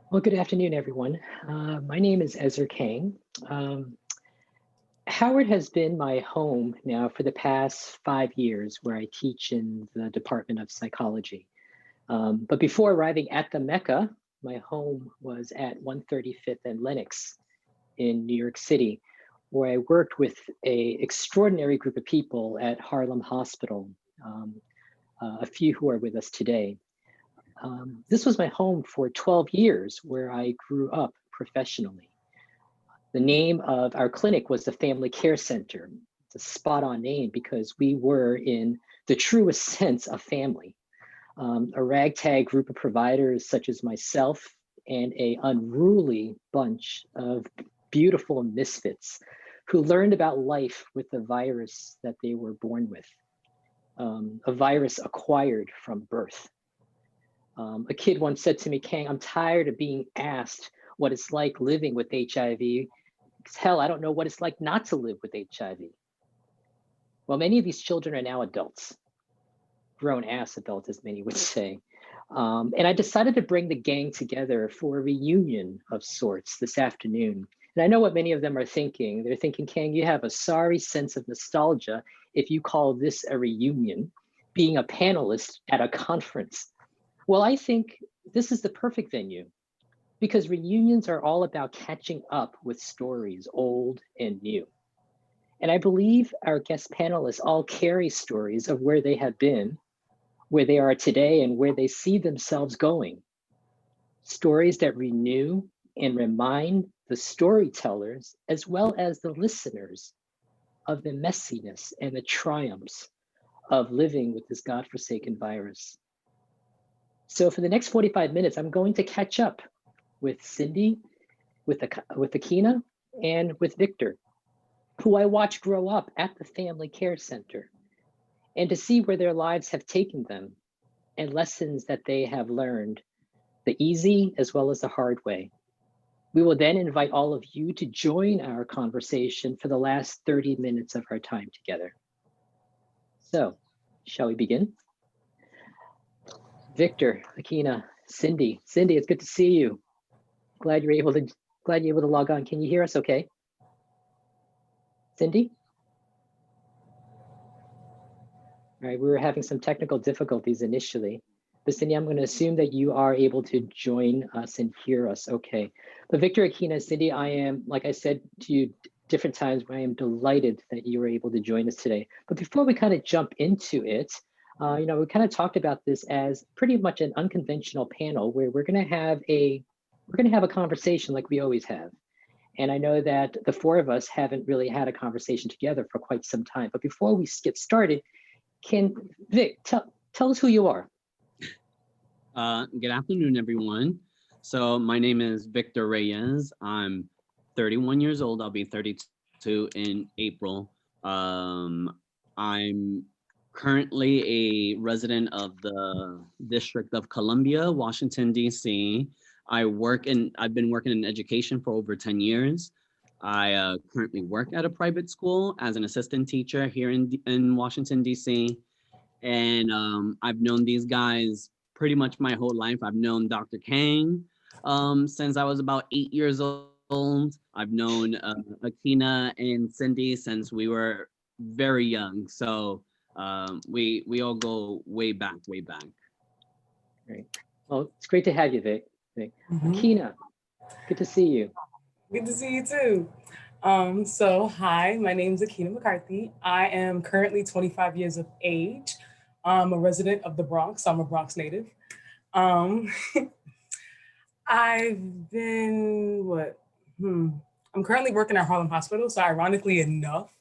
Well, good afternoon, everyone. My name is Ezer Kang. Um, Howard has been my home now for the past 5 years, where I teach in the Department of Psychology. But before arriving at the Mecca, my home was at 135th and Lenox in New York City, where I worked with an extraordinary group of people at Harlem Hospital, um, a few who are with us today. This was my home for 12 years, where I grew up professionally. The name of our clinic was the Family Care Center. It's a spot on name because we were, in the truest sense, a family, a ragtag group of providers such as myself and a unruly bunch of beautiful misfits who learned about life with the virus that they were born with, a virus acquired from birth. A kid once said to me, Kang, I'm tired of being asked what it's like living with HIV. Hell, I don't know what it's like not to live with HIV. Well, many of these children are now adults, grown ass adults, as many would say. And I decided to bring the gang together for a reunion of sorts this afternoon. And I know what many of them are thinking. They're thinking, Kang, you have a sorry sense of nostalgia if you call this a reunion, being a panelist at a conference. Well, I think this is the perfect venue because reunions are all about catching up with stories, old and new. And I believe our guest panelists all carry stories of where they have been, where they are today, and where they see themselves going. Stories that renew and remind the storytellers, as well as the listeners, of the messiness and the triumphs of living with this godforsaken virus. So for the next 45 minutes, I'm going to catch up with Cindy, with Akina, and with Victor, who I watched grow up at the Family Care Center, and to see where their lives have taken them and lessons that they have learned, the easy as well as the hard way. We will then invite all of you to join our conversation for the last 30 minutes of our time together. So, shall we begin? Victor, Akina, Cindy. Cindy, it's good to see you. Glad you're able to log on. Can you hear us okay? Cindy? All right, we were having some technical difficulties initially. But Cindy, I'm going to assume that you are able to join us and hear us okay. But Victor, Akina, Cindy, I am, like I said to you different times, I am delighted that you were able to join us today. But before we kind of jump into it, we kind of talked about this as pretty much an unconventional panel where we're going to have a conversation like we always have. And I know that the four of us haven't really had a conversation together for quite some time. But before we get started, can Vic tell us who you are? Good afternoon, everyone. So my name is Victor Reyes. I'm 31 years old. I'll be 32 in April. I'm currently a resident of the District of Columbia, Washington, D.C. I've been working in education for over 10 years. I currently work at a private school as an assistant teacher here in Washington, D.C. And I've known these guys pretty much my whole life. I've known Dr. Kang since I was about 8 years old. I've known Akina and Cindy since we were very young. So we all go way back, way back. Great. Well, it's great to have you, Vic. Mhm. Akina, good to see you. Good to see you too. Hi, my name is Akina McCarthy. I am currently 25 years of age. I'm a resident of the Bronx. So I'm a Bronx native. Um, I've been what? I'm currently working at Harlem Hospital. So ironically enough,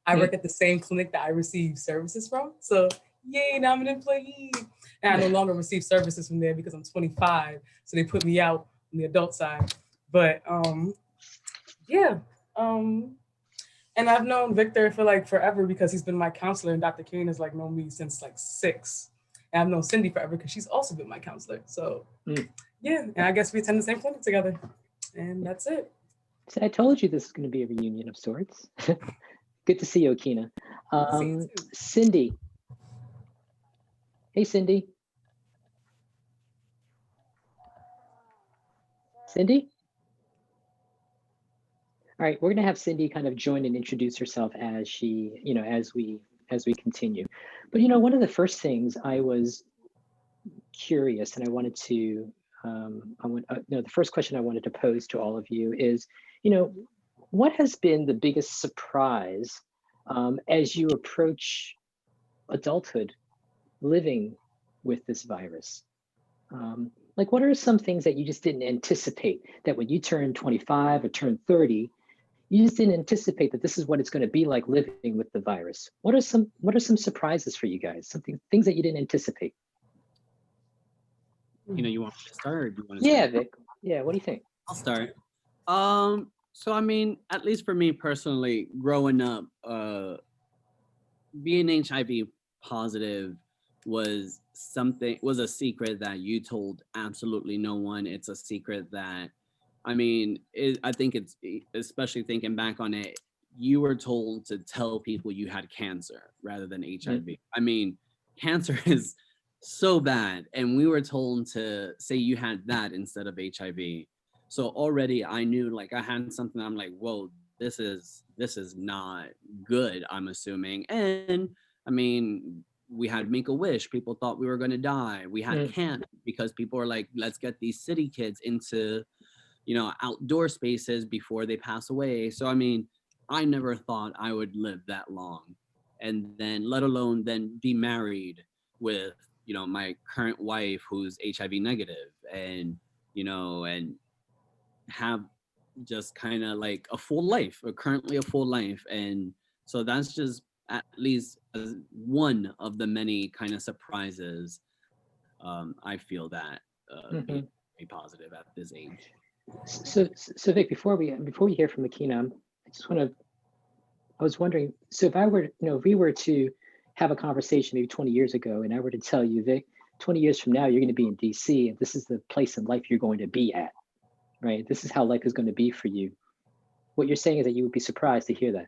I work at the same clinic that I receive services from. So yay, now I'm an employee. And I no longer receive services from there because I'm 25. So they put me out on the adult side. But yeah. Um, and I've known Victor for like forever because he's been my counselor, and Dr. Kane has like known me since like 6. And I've known Cindy forever because she's also been my counselor. So yeah, and I guess we attend the same clinic together. And that's it. So I told you this is going to be a reunion of sorts. Good to see you, Akina. Good to see you too. Cindy. Hey, Cindy. Cindy? All right, we're going to have Cindy kind of join and introduce herself as she, as we continue. But one of the first things I was curious, and I wanted to, the first question I wanted to pose to all of you is, what has been the biggest surprise as you approach adulthood, living with this virus? Like, what are some things that you just didn't anticipate that when you turn 25 or turn 30, you just didn't anticipate that this is what it's going to be like living with the virus? What are some surprises for you guys? Things that you didn't anticipate? You want me to start, or do you want to Yeah, start? Vic. Yeah, what do you think? I'll start. So I mean, at least for me personally, growing up, being HIV positive was a secret that you told absolutely no one. It's a secret that, I mean, I think it's, especially thinking back on it, you were told to tell people you had cancer rather than HIV. Mm-hmm. I mean, cancer is so bad, and we were told to say you had that instead of HIV. So already I knew, like, I had something. I'm like, whoa, this is not good, I'm assuming. And I mean, we had Make-A-Wish. People thought we were going to die. We had camp because people were like, let's get these city kids into, outdoor spaces before they pass away. So, I mean, I never thought I would live that long. And then, let alone then be married with, my current wife who's HIV negative, and, and have just kind of like a full life, or currently a full life. And so that's just at least one of the many kind of surprises I feel that being positive at this age. So Vic, before we hear from Akina, I was wondering, so if we were to have a conversation maybe 20 years ago, and I were to tell you, Vic, 20 years from now, you're going to be in DC, and this is the place in life you're going to be at, right? This is how life is going to be for you. What you're saying is that you would be surprised to hear that.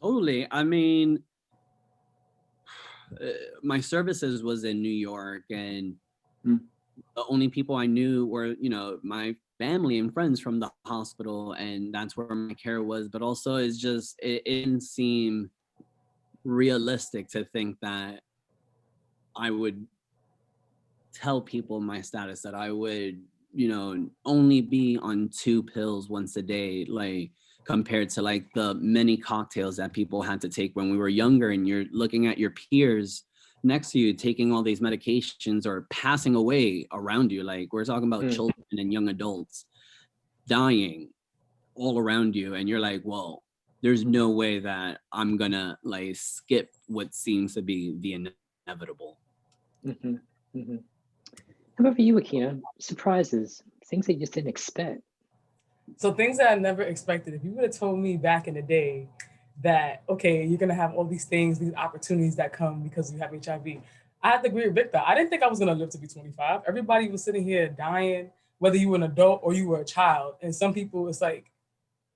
Totally. I mean, my services was in New York, and the only people I knew were, my family and friends from the hospital, and that's where my care was. But also, it's just, it didn't seem realistic to think that I would tell people my status, that I would, only be on 2 pills once a day, like, compared to like the many cocktails that people had to take when we were younger. And you're looking at your peers next to you taking all these medications or passing away around you. Like, we're talking about children and young adults dying all around you. And you're like, well, there's no way that I'm gonna like skip what seems to be the inevitable. How about for you, Akina? Surprises, things that you just didn't expect. So things that I never expected. If you would have told me back in the day that, okay, you're going to have all these things, these opportunities that come because you have HIV, I have to agree with Victor. I didn't think I was going to live to be 25. Everybody was sitting here dying, whether you were an adult or you were a child. And some people, it's like,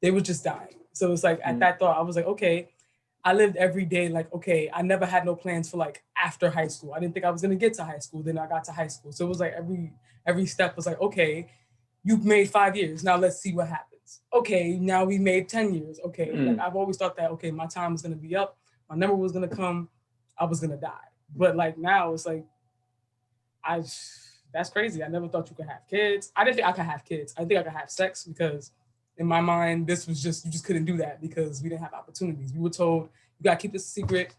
they were just dying. So it's like, at that thought, I was like, okay, I lived every day like, okay, I never had no plans for like after high school. I didn't think I was going to get to high school. Then I got to high school. So it was like every step was like, okay, you've made 5 years. Now let's see what happens. Okay, now we made 10 years. Okay, like I've always thought that, okay, my time was going to be up. My number was going to come. I was going to die. But like now it's like, that's crazy. I never thought you could have kids. I didn't think I could have kids. I think I could have sex because in my mind, this was just, you just couldn't do that because we didn't have opportunities. We were told, you got to keep this a secret.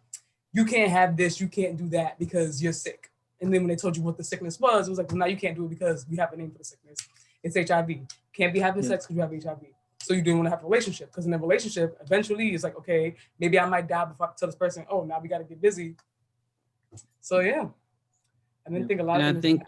You can't have this. You can't do that because you're sick. And then when they told you what the sickness was, it was like, well, now you can't do it because we have a name for the sickness. It's HIV. Can't be having sex because you have HIV. So you didn't want to have a relationship because in a relationship, eventually it's like, okay, maybe I might die before I tell this person, oh, now we got to get busy. So yeah, I didn't think a lot of things.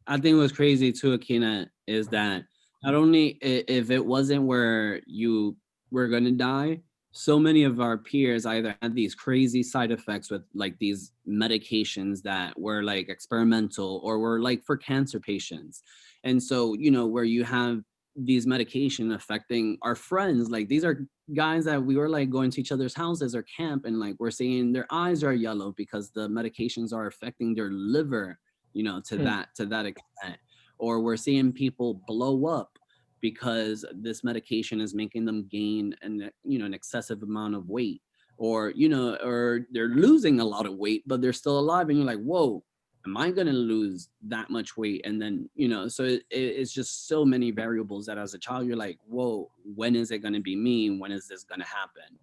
I think what's crazy too, Akina, is that not only if it wasn't where you were going to die, so many of our peers either had these crazy side effects with like these medications that were like experimental or were like for cancer patients. And so, where you have these medication affecting our friends, like these are guys that we were like going to each other's houses or camp, and like we're seeing their eyes are yellow because the medications are affecting their liver, to that extent. or we're seeing people blow up because this medication is making them gain an excessive amount of weight, or or they're losing a lot of weight but they're still alive, and you're like, whoa, am I going to lose that much weight? And then so it's just so many variables that as a child you're like, whoa, when is it going to be me? When is this going to happen?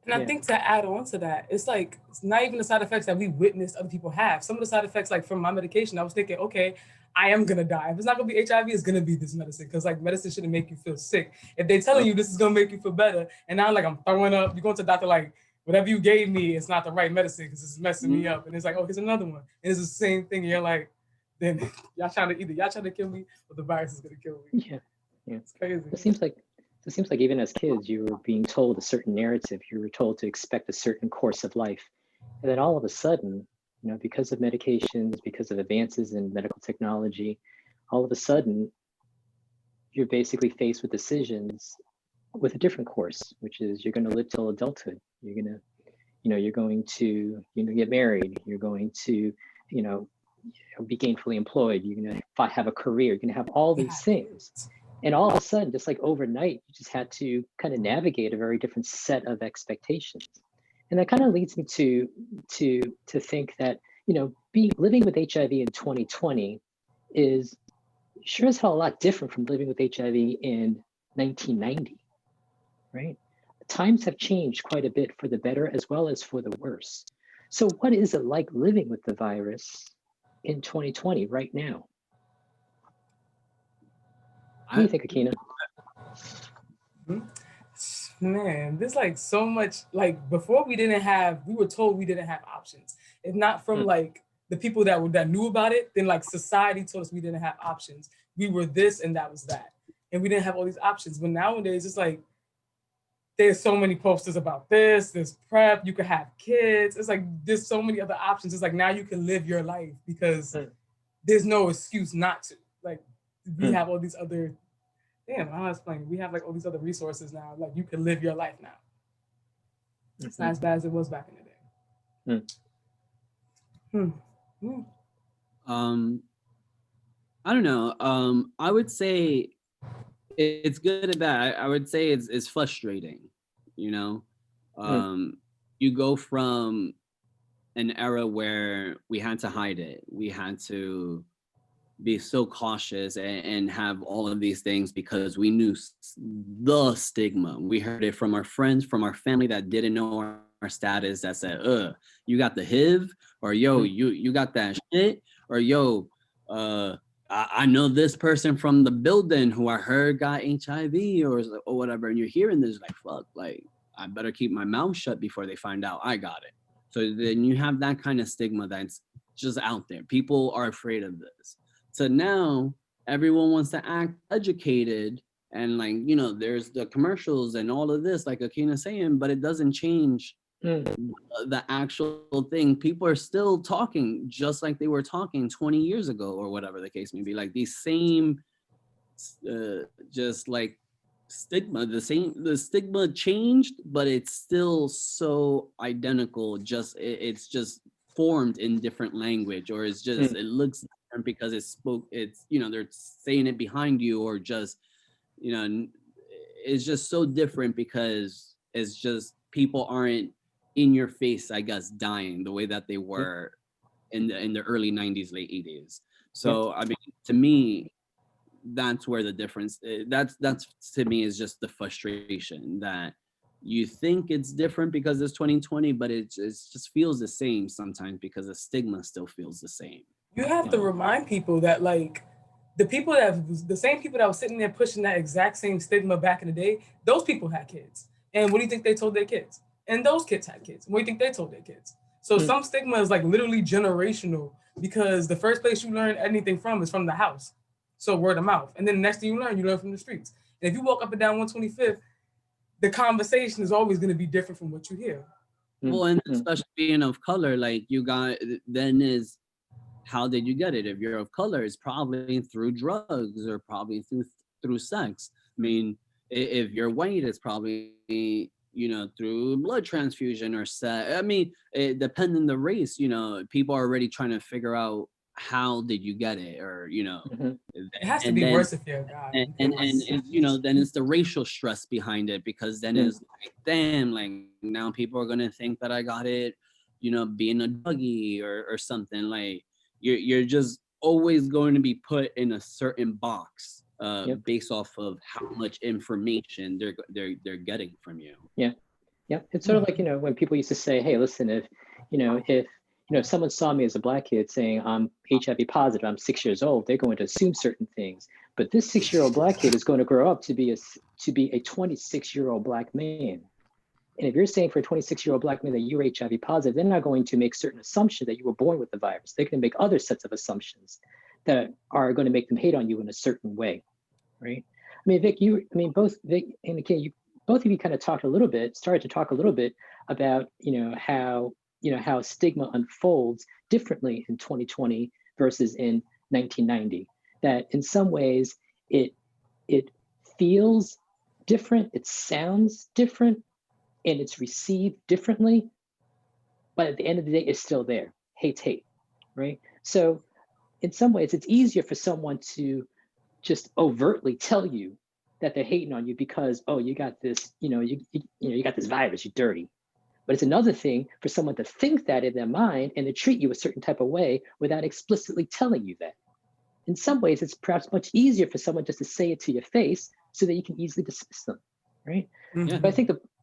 And I think to add on to that, it's like, it's not even the side effects that we witnessed other people have. Some of the side effects, like from my medication, I was thinking, okay, I am gonna die. If it's not gonna be HIV, it's gonna be this medicine. Cause like medicine shouldn't make you feel sick. If they're telling you this is gonna make you feel better, and now like I'm throwing up, you go to the doctor like, whatever you gave me, it's not the right medicine because it's messing me up. And it's like, oh, here's another one. And it's the same thing. And you're like, then y'all trying to kill me, or the virus is gonna kill me. Yeah, yeah. It's crazy. It seems like even as kids, you were being told a certain narrative. You were told to expect a certain course of life, and then all of a sudden, because of medications, because of advances in medical technology, all of a sudden, you're basically faced with decisions with a different course, which is you're going to live till adulthood. You're going to, you're going to, get married. You're going to, be gainfully employed. You're going to have a career. You're going to have all these things. And all of a sudden, just like overnight, you just had to kind of navigate a very different set of expectations. And that kind of leads me to think that, living with HIV in 2020 is sure as hell a lot different from living with HIV in 1990, right? Times have changed quite a bit for the better as well as for the worse. So what is it like living with the virus in 2020 right now? What do you think, Akina? Man, there's like so much, like before we were told we didn't have options. If not from like the people that knew about it, then like society told us we didn't have options. We were this and that was that. And we didn't have all these options. But nowadays it's like, there's so many posters about this, there's PrEP, you could have kids. It's like, there's so many other options. It's like, now you can live your life because there's no excuse not to. Like, we have all these other, I'm not explaining. We have like all these other resources now. Like, you can live your life now. It's not as bad as it was back in the day. I don't know. I would say it's good and bad. I would say it's frustrating. You go from an era where we had to hide it. We had to be so cautious and have all of these things because we knew the stigma. We heard it from our friends, from our family that didn't know our status, that said, you got the HIV, or yo, you got that shit, or yo, I know this person from the building who I heard got HIV or whatever. And you're hearing this like, fuck, like, I better keep my mouth shut before they find out I got it. So then you have that kind of stigma that's just out there. People are afraid of this. So now everyone wants to act educated, and like, there's the commercials and all of this, like Akina's saying, but it doesn't change the actual thing. People are still talking just like they were talking 20 years ago or whatever the case may be. Like these same, just like stigma, the stigma changed, but it's still so identical. It's just formed in different language, or it's just, it looks different because it's they're saying it behind you, or just, it's just so different because it's just, people aren't in your face, I guess, dying the way that they were in the early 90s, late 80s. So I mean, to me, that's where the difference, that's to me is just the frustration that you think it's different because it's 2020, but it just feels the same sometimes because the stigma still feels the same. You have to remind people that like the same people that were sitting there pushing that exact same stigma back in the day, those people had kids. And what do you think they told their kids? And those kids had kids. What do you think they told their kids? So some stigma is like literally generational, because the first place you learn anything from is from the house. So word of mouth. And then the next thing you learn from the streets. And if you walk up and down 125th, the conversation is always going to be different from what you hear. Well, and especially being of color, like how did you get it? If you're of color, it's probably through drugs or probably through sex. I mean, if you're white, it's probably, through blood transfusion or sex. I mean, depending on the race, people are already trying to figure out how did you get it, or Mhm. It has to and be then worse if you're a guy. and then it's the racial stress behind it, because then it's like, damn, like now people are gonna think that I got it, being a druggie or something. Like you're just always going to be put in a certain box based off of how much information they're getting from you. Yeah. It's sort of like, when people used to say, hey, listen, if someone saw me as a Black kid saying I'm HIV positive, I'm 6 years old, they're going to assume certain things. But this 6-year-old Black kid is going to grow up to be a 26-year-old Black man. And if you're saying for a 26-year-old Black man that you're HIV positive, they're not going to make certain assumptions that you were born with the virus. They're going to make other sets of assumptions that are going to make them hate on you in a certain way, right? I mean, Vic, both Vic and Ken, both of you kind of started to talk a little bit about, how stigma unfolds differently in 2020 versus in 1990. That in some ways it feels different, it sounds different, and it's received differently, but at the end of the day, it's still there. Hate's hate, right? So in some ways, it's easier for someone to just overtly tell you that they're hating on you because, oh, you got this, you got this virus, you're dirty. But it's another thing for someone to think that in their mind and to treat you a certain type of way without explicitly telling you that. In some ways, it's perhaps much easier for someone just to say it to your face so that you can easily dismiss them, right?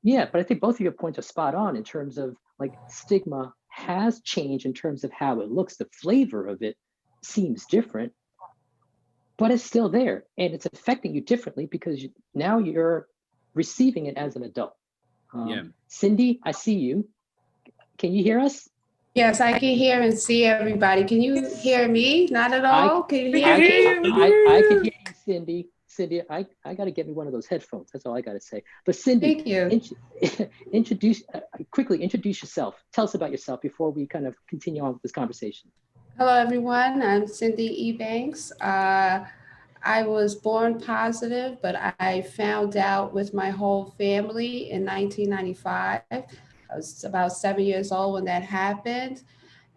Yeah. But I think both of your points are spot on in terms of like stigma has changed in terms of how it looks. The flavor of it seems different, but it's still there and it's affecting you differently because now you're receiving it as an adult. Cindy, I see you. Can you hear us? Yes, I can hear and see everybody. Can you hear me? Not at all? Can you hear me? I can hear you, Cindy. Cindy, I got to get me one of those headphones. That's all I got to say. But Cindy, Thank you. Quickly introduce yourself. Tell us about yourself before we kind of continue on with this conversation. Hello, everyone. I'm Cindy Ebanks. I was born positive, but I found out with my whole family in 1995. I was about 7 years old when that happened.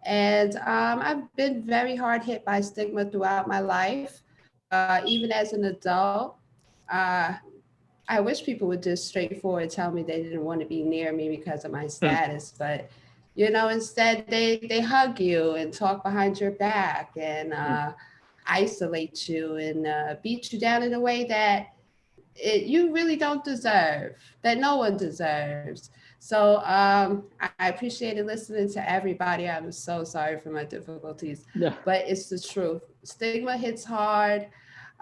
And I've been very hard hit by stigma throughout my life. Even as an adult, I wish people would just straightforward tell me they didn't want to be near me because of my status, but instead they hug you and talk behind your back and isolate you and beat you down in a way that you really don't deserve, that no one deserves. So I appreciated listening to everybody. I'm so sorry for my difficulties, but it's the truth. Stigma hits hard.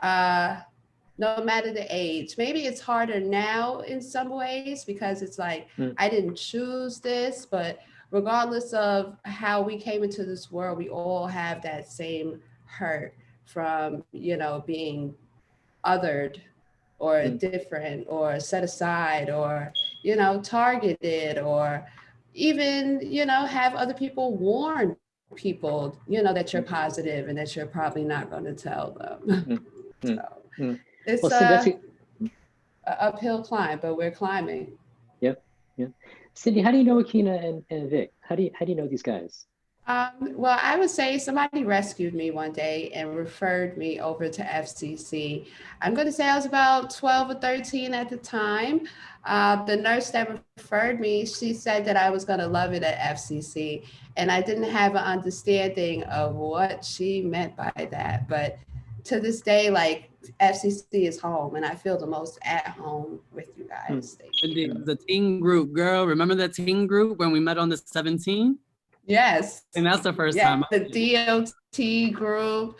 No matter the age. Maybe it's harder now in some ways because it's like, I didn't choose this, but regardless of how we came into this world, we all have that same hurt from, being othered or different or set aside or, targeted or even, have other people warn people, that you're positive and that you're probably not going to tell them. So, it's an uphill climb, but we're climbing. Yep. Cindy, how do you know Akina and Vic? How do you know these guys? Well, I would say somebody rescued me one day and referred me over to FCC. I'm going to say I was about 12 or 13 at the time. The nurse that referred me, she said that I was going to love it at FCC. And I didn't have an understanding of what she meant by that. But to this day, like, FCC is home and I feel the most at home with you guys. The teen group, girl, remember that teen group when we met on the 17th? Yes. And that's the first time. The DOT group.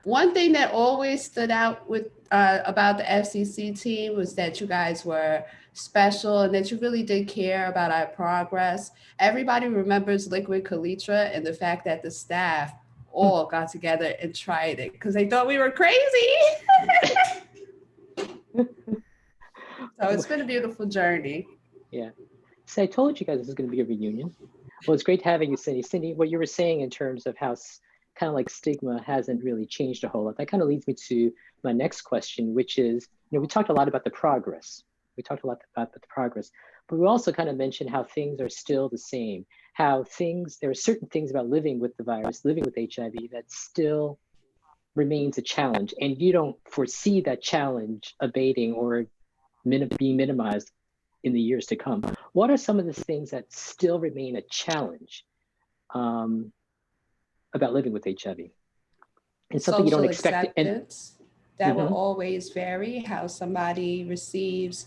One thing that always stood out with about the FCC team was that you guys were special and that you really did care about our progress. Everybody remembers Liquid Kalitra and the fact that the staff all got together and tried it because they thought we were crazy. So it's been a beautiful journey. Yeah. So I told you guys this is going to be a reunion. Well, it's great having you, Cindy. Cindy, what you were saying in terms of how kind of like stigma hasn't really changed a whole lot, that kind of leads me to my next question, which is, we talked a lot about the progress. We talked a lot about the progress, But we also kind of mentioned how things are still the same, how there are certain things about living with the virus, living with HIV that still remains a challenge. And you don't foresee that challenge abating or being minimized in the years to come. What are some of the things that still remain a challenge about living with HIV? And something you don't expect. Acceptance, that will always vary. How somebody receives,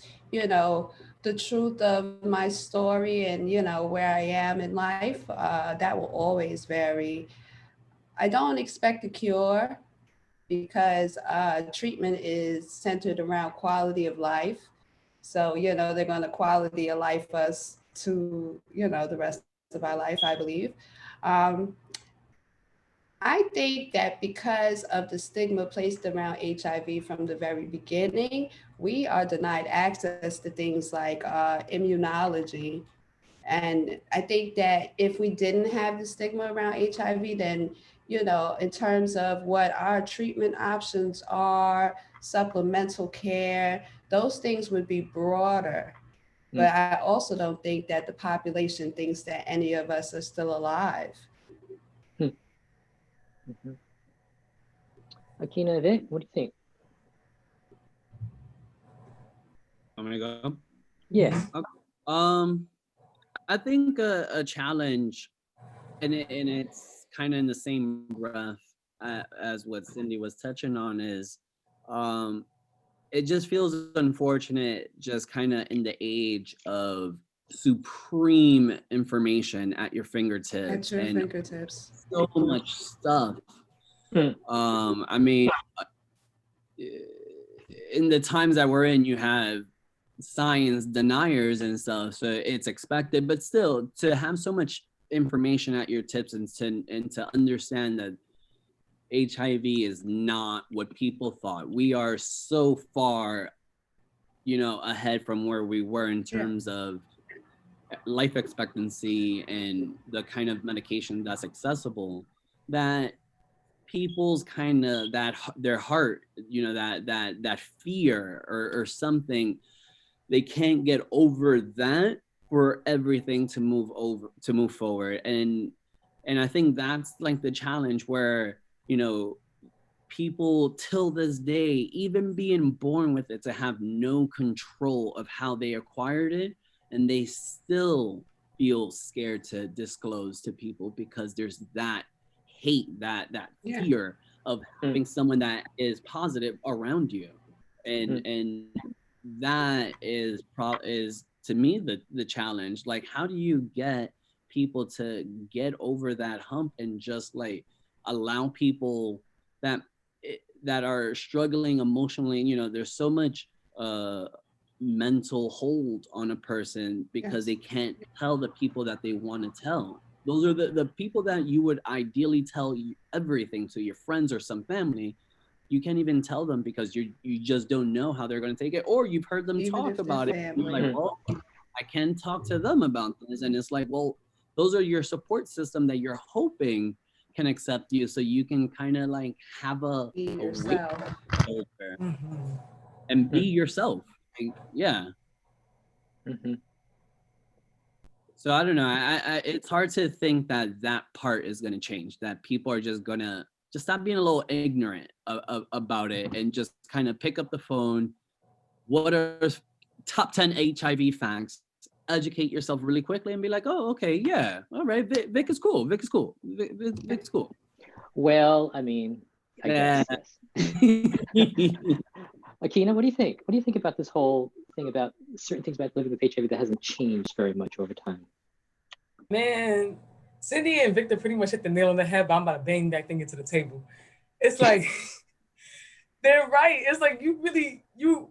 the truth of my story and, where I am in life, that will always vary. I don't expect a cure because treatment is centered around quality of life. So, they're going to quality of life us to, the rest of our life, I believe. I think that because of the stigma placed around HIV from the very beginning, we are denied access to things like immunology. And I think that if we didn't have the stigma around HIV, then, in terms of what our treatment options are, supplemental care, those things would be broader. But I also don't think that the population thinks that any of us are still alive. Akina, Vic, what do you think? I'm gonna go. Yeah. Okay. I think a challenge, and it's kind of in the same breath as what Cindy was touching on, is it just feels unfortunate, just kind of in the age of supreme information at your fingertips. At your fingertips. So much stuff. I mean, in the times that we're in, you have science deniers and stuff, so it's expected, but still, to have so much information at your tips and to understand that HIV is not what people thought. We are so far, ahead from where we were in terms of life expectancy and the kind of medication that's accessible, that people's kind of their heart, that fear or something, they can't get over that for everything to move forward. And I think that's like the challenge where, people till this day, even being born with it, to have no control of how they acquired it, and they still feel scared to disclose to people because there's that hate, that fear of having someone that is positive around you. And that is to me the challenge. Like, how do you get people to get over that hump and just like allow people that are struggling emotionally, there's so much mental hold on a person because they can't tell the people that they want to tell. Those are the people that you would ideally tell everything to, your friends or some family. You can't even tell them because you just don't know how they're going to take it, or you've heard them talk about it. You're like, well, I can talk to them about this, and it's like, well, those are your support system that you're hoping can accept you, so you can kind of like have a yourself and be yourself. Yeah. So I don't know. I it's hard to think that part is going to change. That people are just gonna stop being a little ignorant about it and just kind of pick up the phone. What are top 10 HIV facts? Educate yourself really quickly and be like, oh, okay, yeah, all right, Vic is cool. Vic is cool. Vic is cool. Well, I mean, I guess. Akina, what do you think? What do you think about this whole thing about certain things about living with HIV that hasn't changed very much over time? Man, Cindy and Victor pretty much hit the nail on the head, but I'm about to bang that thing into the table. It's like, they're right. It's like, you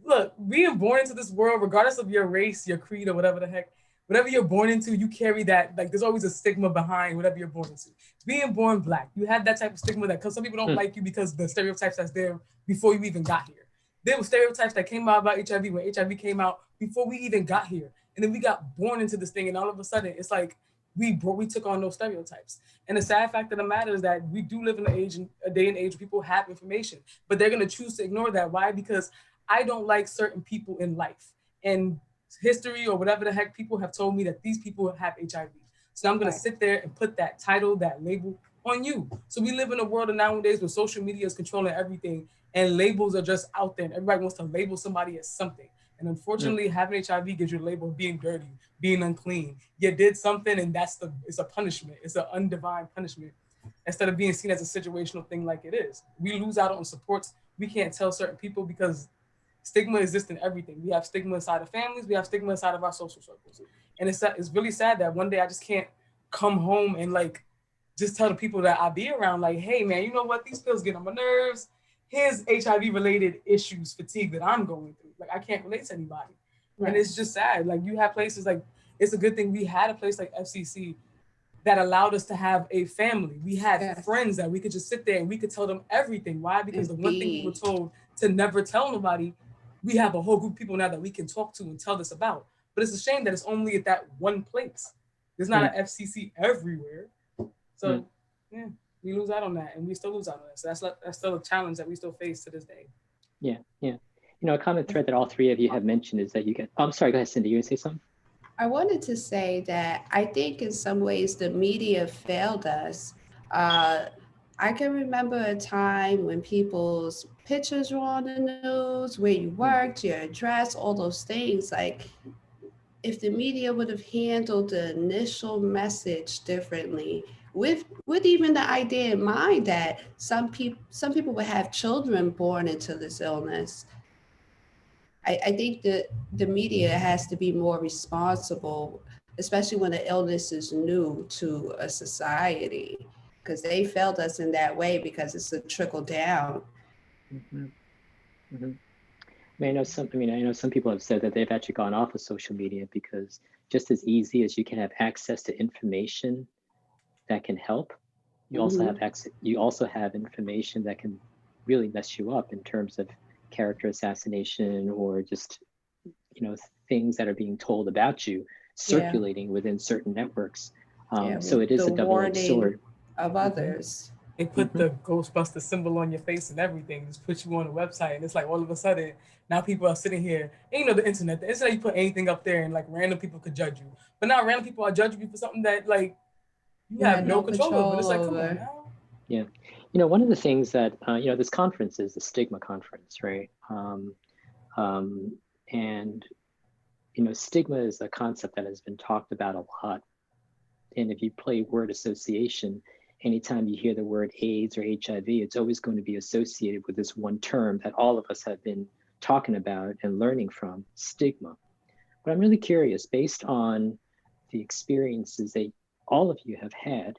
look, being born into this world, regardless of your race, your creed, or whatever the heck, whatever you're born into, you carry that. Like, there's always a stigma behind whatever you're born into. Being born Black, you have that type of stigma that, because some people don't like you because the stereotypes that's there before you even got here. There were stereotypes that came out about HIV when HIV came out before we even got here. And then we got born into this thing, and all of a sudden, it's like we took on those stereotypes. And the sad fact of the matter is that we do live in a day and age where people have information, but they're going to choose to ignore that. Why? Because I don't like certain people in life. And history or whatever the heck people have told me that these people have HIV. So I'm going to sit there and put that title, that label on you. So we live in a world of nowadays where social media is controlling everything and labels are just out there and everybody wants to label somebody as something. And unfortunately, having HIV gives you a label of being dirty, being unclean. You did something and it's a punishment. It's an undivine punishment instead of being seen as a situational thing like it is. We lose out on supports. We can't tell certain people because stigma exists in everything. We have stigma inside of families. We have stigma inside of our social circles. And it's really sad that one day I just can't come home and like just tell the people that I be around, like, hey man, you know what? These pills get on my nerves. Here's HIV related issues, fatigue that I'm going through. Like I can't relate to anybody. Right. And it's just sad. Like you have places like, it's a good thing we had a place like FCC that allowed us to have a family. We had friends that we could just sit there and we could tell them everything. Why? Because the one thing we were told to never tell nobody, we have a whole group of people now that we can talk to and tell this about. But it's a shame that it's only at that one place. There's not an FCC everywhere. So yeah, we lose out on that and we still lose out on that. So that's still a challenge that we still face to this day. Yeah, yeah. You know, a common thread that all three of you have mentioned is that you get, I'm sorry, go ahead, Cindy, you want to say something? I wanted to say that I think in some ways the media failed us. I can remember a time when people's pictures were on the news, where you worked, your address, all those things. Like, if the media would have handled the initial message differently, with even the idea in mind that some people would have children born into this illness, I think that the media has to be more responsible, especially when the illness is new to a society, because they failed us in that way because it's a trickle down. Mm-hmm. Mm-hmm. I know some people have said that they've actually gone off of social media because just as easy as you can have access to information that can help, you also have you also have information that can really mess you up in terms of character assassination or just things that are being told about you circulating within certain networks. So it is a double-edged sword of others. They put the Ghostbuster symbol on your face and everything, just put you on a website, and it's like all of a sudden now people are sitting here, and the internet you put anything up there and like random people could judge you, but now random people are judging you for something that like you have no control over. It's like, come on now. Yeah, one of the things that this conference is the Stigma conference, right? And stigma is a concept that has been talked about a lot. And if you play word association, anytime you hear the word AIDS or HIV, it's always going to be associated with this one term that all of us have been talking about and learning from, stigma. But I'm really curious, based on the experiences that all of you have had,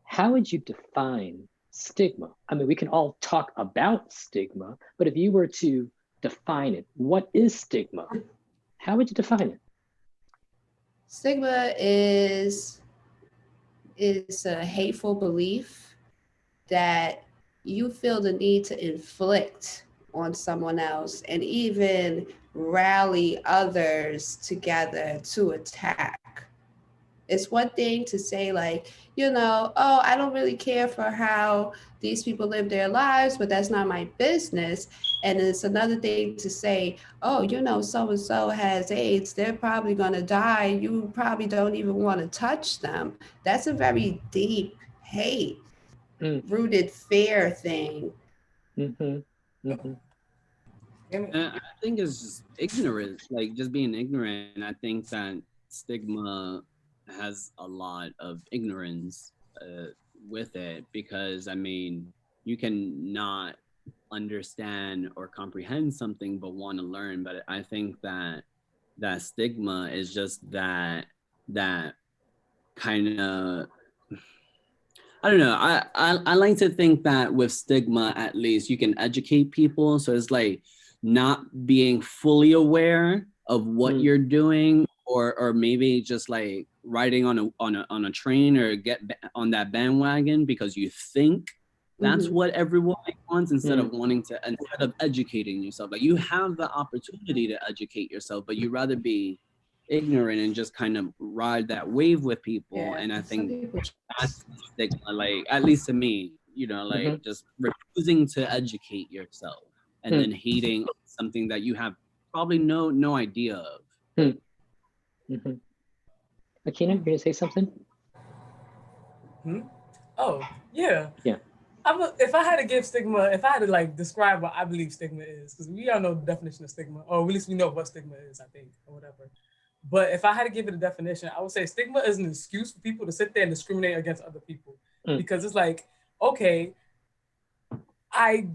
how would you define stigma? I mean, we can all talk about stigma, but if you were to define it, what is stigma? How would you define it? Stigma is a hateful belief that you feel the need to inflict on someone else and even rally others together to attack. It's one thing to say like, oh, I don't really care for how these people live their lives, but that's not my business. And it's another thing to say, oh, so-and-so has AIDS, they're probably going to die. You probably don't even want to touch them. That's a very deep hate, rooted fear thing. I think it's just ignorance, like just being ignorant. I think that stigma has a lot of ignorance with it, because I mean, you can not understand or comprehend something but want to learn. But I think that stigma is just that kind of, I don't know. I like to think that with stigma, at least you can educate people. So it's like not being fully aware of what you're doing, or maybe just like riding on a train or get on that bandwagon because you think that's what everyone wants, instead of educating yourself. Like, you have the opportunity to educate yourself, but you'd rather be ignorant and just kind of ride that wave with people. And I think that's the stigma, like, at least to me, just refusing to educate yourself and then hating something that you have probably no idea of. Mm-hmm. Akina, you're gonna say something? Oh, yeah. Yeah. If I had to give stigma, if I had to like describe what I believe stigma is, because we all know the definition of stigma, or at least we know what stigma is, I think, or whatever. But if I had to give it a definition, I would say stigma is an excuse for people to sit there and discriminate against other people. Because it's like, okay,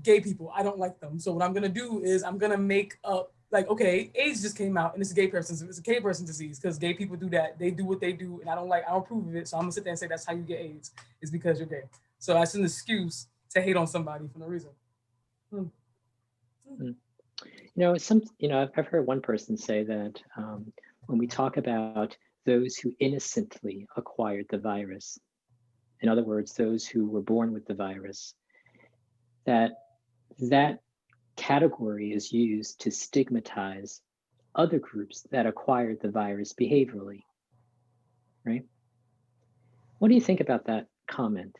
gay people, I don't like them. So what I'm gonna do is I'm gonna make up like, okay, AIDS just came out and it's a gay person disease because gay people do that. They do what they do, and I don't approve of it. So I'm gonna sit there and say that's how you get AIDS is because you're gay. So that's an excuse to hate on somebody for no reason. I've heard one person say that when we talk about those who innocently acquired the virus, in other words, those who were born with the virus, that category is used to stigmatize other groups that acquired the virus behaviorally, right? What do you think about that comment?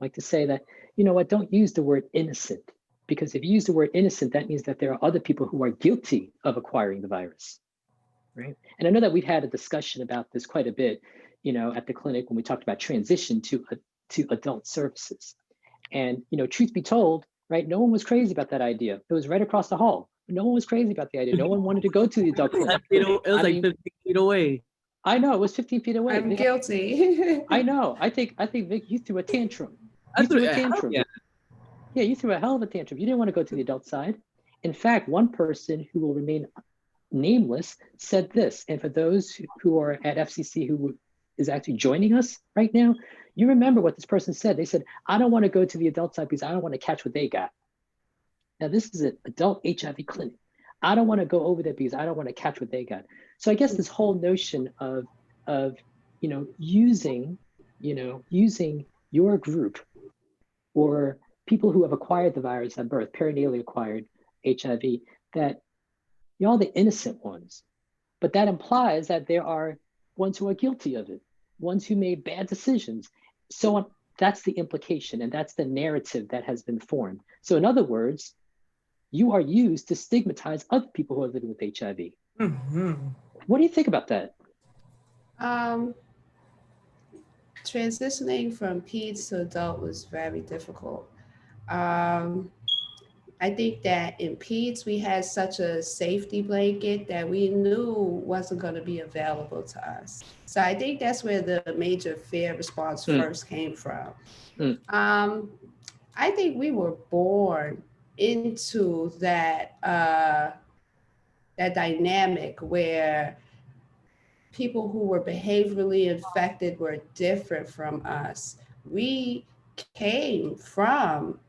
Like to say that, you know what, don't use the word innocent, because if you use the word innocent, that means that there are other people who are guilty of acquiring the virus, right? And I know that we've had a discussion about this quite a bit, at the clinic when we talked about transition to adult services. And, truth be told, right, no one was crazy about that idea. It was right across the hall. No one was crazy about the idea. No one wanted to go to the adult clinic. It was 15 feet away. I know, it was 15 feet away. I'm guilty. I know. I think Vic, you threw a tantrum. Yeah. Yeah, you threw a hell of a tantrum. You didn't want to go to the adult side. In fact, one person who will remain nameless said this, and for those who are at FCC who is actually joining us right now, you remember what this person said. They said, I don't want to go to the adult side because I don't want to catch what they got. Now, this is an adult HIV clinic. I don't want to go over there because I don't want to catch what they got. So I guess this whole notion of using your group or people who have acquired the virus at birth, perinatally acquired HIV, that y'all the innocent ones. But that implies that there are ones who are guilty of it, ones who made bad decisions. So that's the implication, and that's the narrative that has been formed. So in other words, you are used to stigmatize other people who are living with HIV. Mm-hmm. What do you think about that? Transitioning from peds to adult was very difficult. I think that in peds, we had such a safety blanket that we knew wasn't going to be available to us. So I think that's where the major fear response first came from. I think we were born into that dynamic where people who were behaviorally infected were different from us. We came from,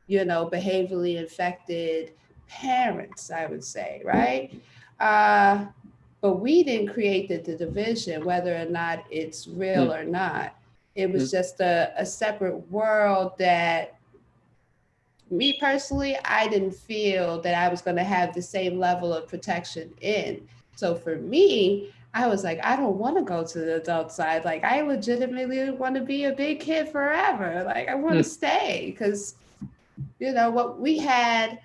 behaviorally infected parents, I would say, right? But we didn't create the division, whether or not it's real or not. It was just a separate world that, me personally, I didn't feel that I was going to have the same level of protection in. So for me, I was like, I don't want to go to the adult side. Like, I legitimately want to be a big kid forever. Like, I want to stay because, what we had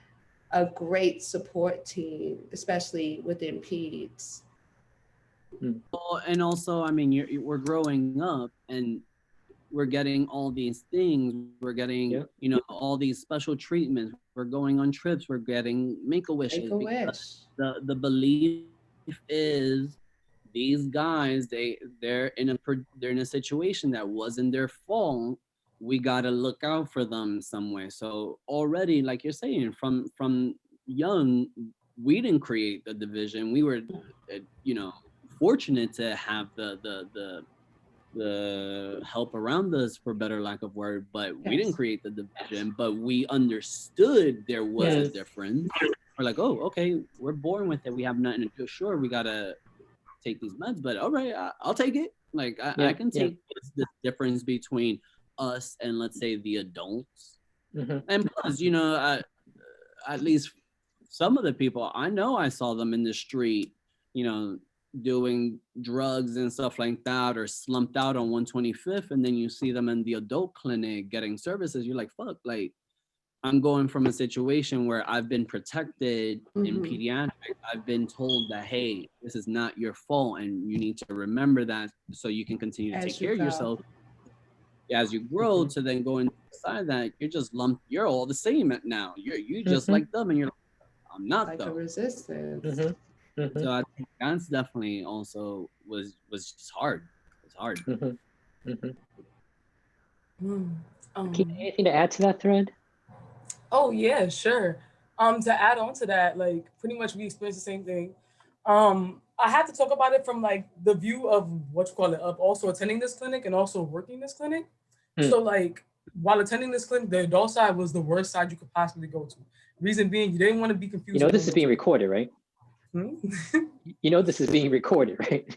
a great support team, especially within peds. Well, and also, I mean, we're growing up and we're getting all these things. We're getting, all these special treatments. We're going on trips. We're getting Make-A-Wishes. The belief is these guys, they're in a situation that wasn't their fault. We gotta look out for them some way. So already, like you're saying, from young, we didn't create the division. We were, fortunate to have the help around us, for better lack of word, but we didn't create the division, but we understood there was a difference. We're like, oh, okay, we're born with it. We have nothing to do. Sure, we gotta take these meds, but all right, I'll take it. Like I can take this difference between us and, let's say, the adults. And plus, at least some of the people I know, I saw them in the street, doing drugs and stuff like that, or slumped out on 125th, and then you see them in the adult clinic getting services. You're like, fuck, like, I'm going from a situation where I've been protected in Mhm. pediatrics. I've been told that, hey, this is not your fault, and you need to remember that so you can continue to take As you care of go. yourself as you grow. To then go and decide that you're just lumped, you're all the same now. You just like them, and you're like, I'm not Like a though. resistance. So I think that's definitely also was just hard. It's hard. Anything to add to that thread? Oh yeah, sure. To add on to that, like pretty much we experienced the same thing. I had to talk about it from like the view of what you call it, of also attending this clinic and also working this clinic. So like while attending this clinic, the adult side was the worst side you could possibly go to. Reason being, you didn't want to be You confused. know with this is being recorded, right? You know this is being recorded, right?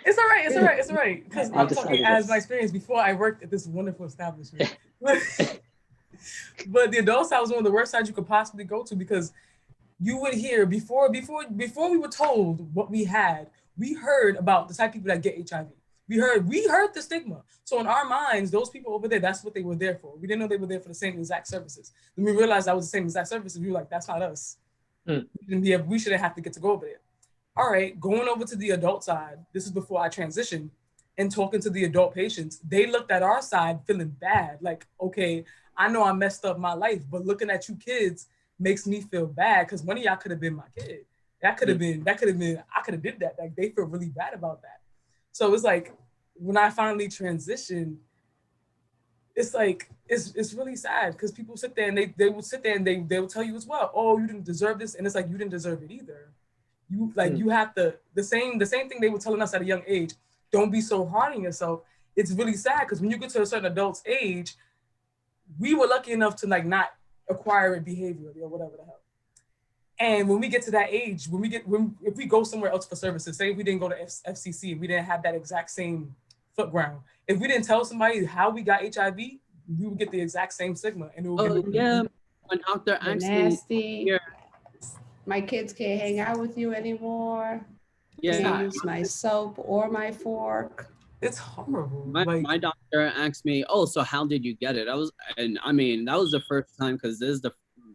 It's all right. It's all right. It's all right. Because I'm talking as my just- experience before I worked at this wonderful establishment. But the adult side was one of the worst sides you could possibly go to, because you would hear before we were told what we had, we heard about the type of people that get HIV. We heard the stigma. So in our minds, those people over there, that's what they were there for. We didn't know they were there for the same exact services. Then we realized that was the same exact services. We were like, that's not us. We shouldn't have to get to go over there. All right, going over to the adult side, this is before I transitioned, and talking to the adult patients, they looked at our side feeling bad. Like, okay, I know I messed up my life, but looking at you kids makes me feel bad, because one of y'all could have been my kid. That could have been, I could have did that. Like, they feel really bad about that. So it's like, when I finally transitioned, it's like, it's really sad, because people sit there and they will sit there and they will tell you as well, oh, you didn't deserve this. And it's like, you didn't deserve it either. You like, you have to, the same thing they were telling us at a young age, don't be so hard on yourself. It's really sad, because when you get to a certain adult's age, we were lucky enough to like not acquire it behaviorally or whatever the hell. And when we get to that age, if we go somewhere else for services, say if we didn't go to FCC and we didn't have that exact same foot ground, if we didn't tell somebody how we got HIV, we would get the exact same stigma. And it would when doctor asked Nasty. me, my kids can't hang out with you anymore. Yeah. Can't use my soap or my fork. It's horrible. My doctor asked me, oh, so how did you get it? That was the first time, because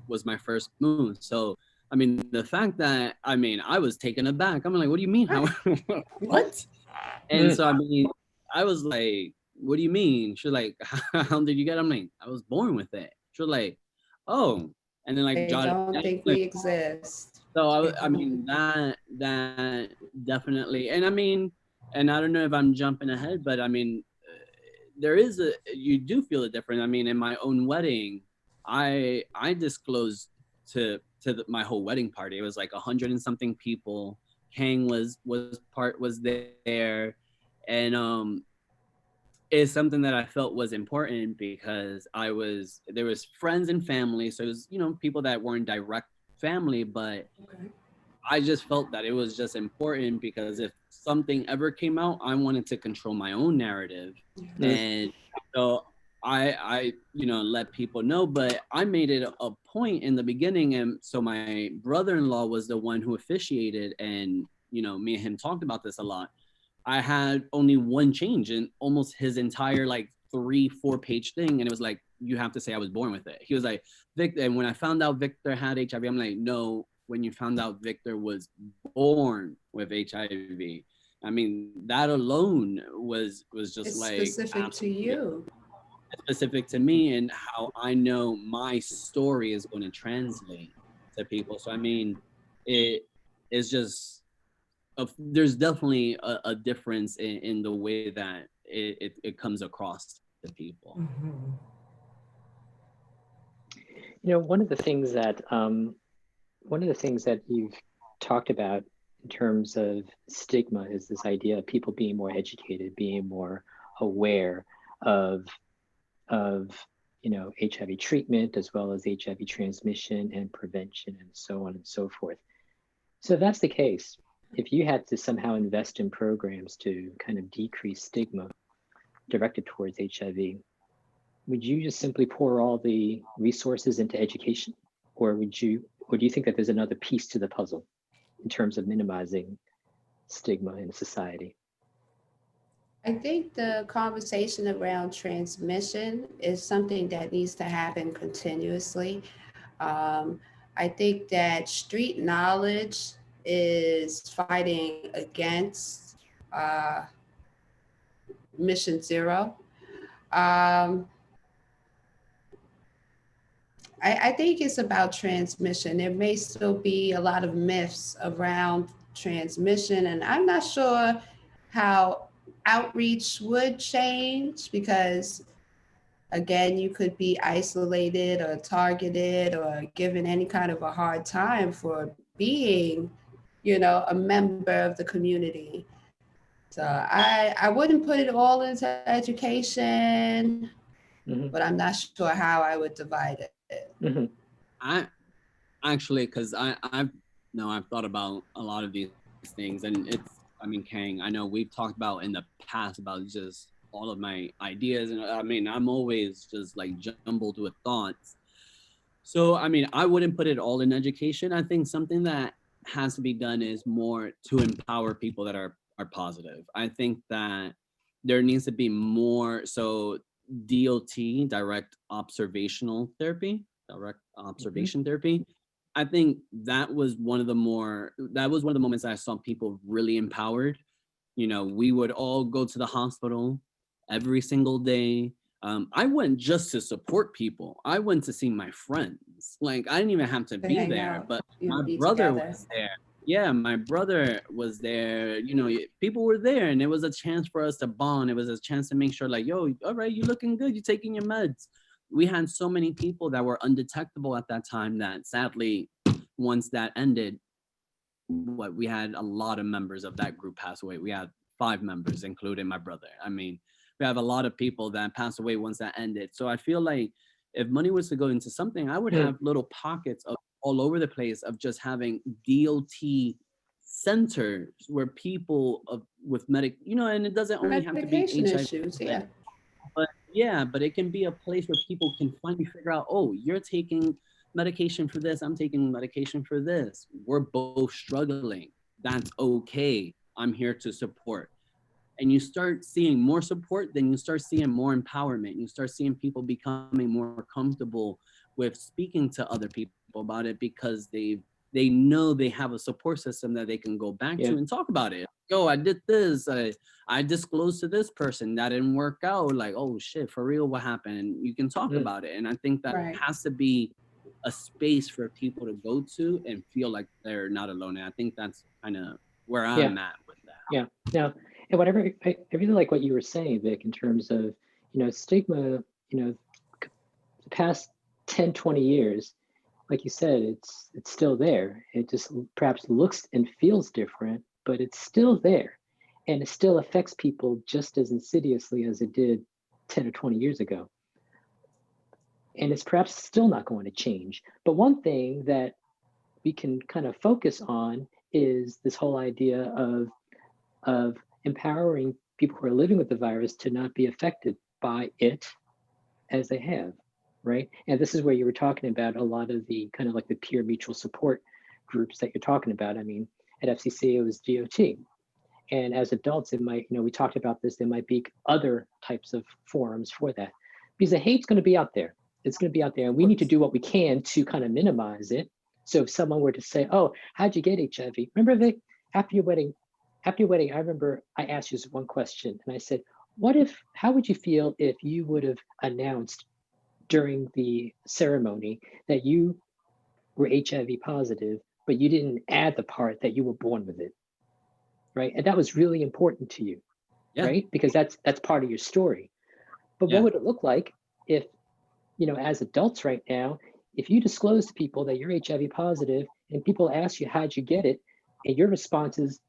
was my first move. So I mean, the fact that I was taken aback. I'm like, what do you mean? How? What? And so I was like, what do you mean? She's like, how did you get it? I'm like, I was born with it. She's like, oh. And then like, they don't think we exist. So that definitely, and and I don't know if I'm jumping ahead, but you do feel it different. In my own wedding, I disclosed to my whole wedding party. It was like 100 and something people. Kang was there, and is something that I felt was important, because there was friends and family, so it was people that weren't direct family, but I just felt that it was just important, because if something ever came out, I wanted to control my own narrative. And so I let people know, but I made it a point in the beginning. And so my brother-in-law was the one who officiated, and me and him talked about this a lot. I had only one change in almost his entire like 3-4 page thing. And it was like, you have to say I was born with it. He was like, Victor. And when I found out Victor had HIV, I'm like, no, when you found out Victor was born with HIV. That alone was just it's like specific to you. Specific to me, and how I know my story is going to translate to people. So it is just, there's definitely a difference in the way that it comes across to people. One of the things that you've talked about in terms of stigma is this idea of people being more educated, being more aware of HIV treatment, as well as HIV transmission and prevention, and so on and so forth. So if that's the case, if you had to somehow invest in programs to kind of decrease stigma directed towards HIV, would you just simply pour all the resources into education? Or do you think that there's another piece to the puzzle in terms of minimizing stigma in society? I think the conversation around transmission is something that needs to happen continuously. Um, I think that street knowledge is fighting against uh, Mission Zero. Um, I think it's about transmission. There may still be a lot of myths around transmission, and I'm not sure how outreach would change because, again, you could be isolated or targeted or given any kind of a hard time for being, a member of the community. So I wouldn't put it all into education, Hmm. but I'm not sure how I would divide it. Hmm. I actually, because I've no, I've thought about a lot of these things, and it's, I mean, Kang, I know we've talked about in the past about just all of my ideas, and I mean, I'm always just like jumbled with thoughts. So, I mean, I wouldn't put it all in education. I think something that has to be done is more to empower people that are positive. I think that there needs to be more. So, DOT, direct observational therapy, direct Hmm. observation therapy. I think that was one of the moments I saw people really empowered. We would all go to the hospital every single day. I went just to support people. I went to see my friends. Like, I didn't even have to To be hang there, out, but you know, my be brother together. was there. Yeah, my brother was there. People were there, and it was a chance for us to bond. It was a chance to make sure, like, yo, all right, you looking good. You taking your meds. We had so many people that were undetectable at that time that sadly, once that ended, we had a lot of members of that group pass away. We had 5 members, including my brother. I mean, we have a lot of people that passed away once that ended. So I feel like if money was to go into something, I would have little pockets of all over the place of just having DOT centers where people with and it doesn't only have to be Medication HIV, issues, yeah. but yeah, but it can be a place where people can finally figure out, oh, you're taking medication for this, I'm taking medication for this. We're both struggling. That's okay. I'm here to support. And you start seeing more support, then you start seeing more empowerment. You start seeing people becoming more comfortable with speaking to other people about it because they know they have a support system that they can go back to Yeah. and talk about it. Yo, I did this. I disclosed to this person that didn't work out. Like, oh shit, for real, what happened? And you can talk Mm. about it. And I think that Right. has to be a space for people to go to and feel like they're not alone. And I think that's kind of where Yeah. I'm at with that. Yeah. Now, and whatever, I really like what you were saying, Vic, in terms of, stigma, the past 10, 20 years, like you said, it's still there. It just perhaps looks and feels different, but it's still there. And it still affects people just as insidiously as it did 10 or 20 years ago. And it's perhaps still not going to change. But one thing that we can kind of focus on is this whole idea of empowering people who are living with the virus to not be affected by it as they have, right? And this is where you were talking about a lot of the kind of like the peer mutual support groups that you're talking about. I mean, at FCC, it was GOT. And as adults, it might, we talked about this, there might be other types of forums for that. Because the hate's going to be out there. It's going to be out there. And we need to do what we can to kind of minimize it. So if someone were to say, oh, how'd you get HIV? Remember, Vic, after your wedding, I remember I asked you this one question and I said, how would you feel if you would have announced during the ceremony that you were HIV positive, but you didn't add the part that you were born with it, right? And that was really important to you, Yeah. right? Because that's part of your story. But what Yeah. would it look like if, as adults right now, if you disclose to people that you're HIV positive and people ask you how'd you get it, and your response is,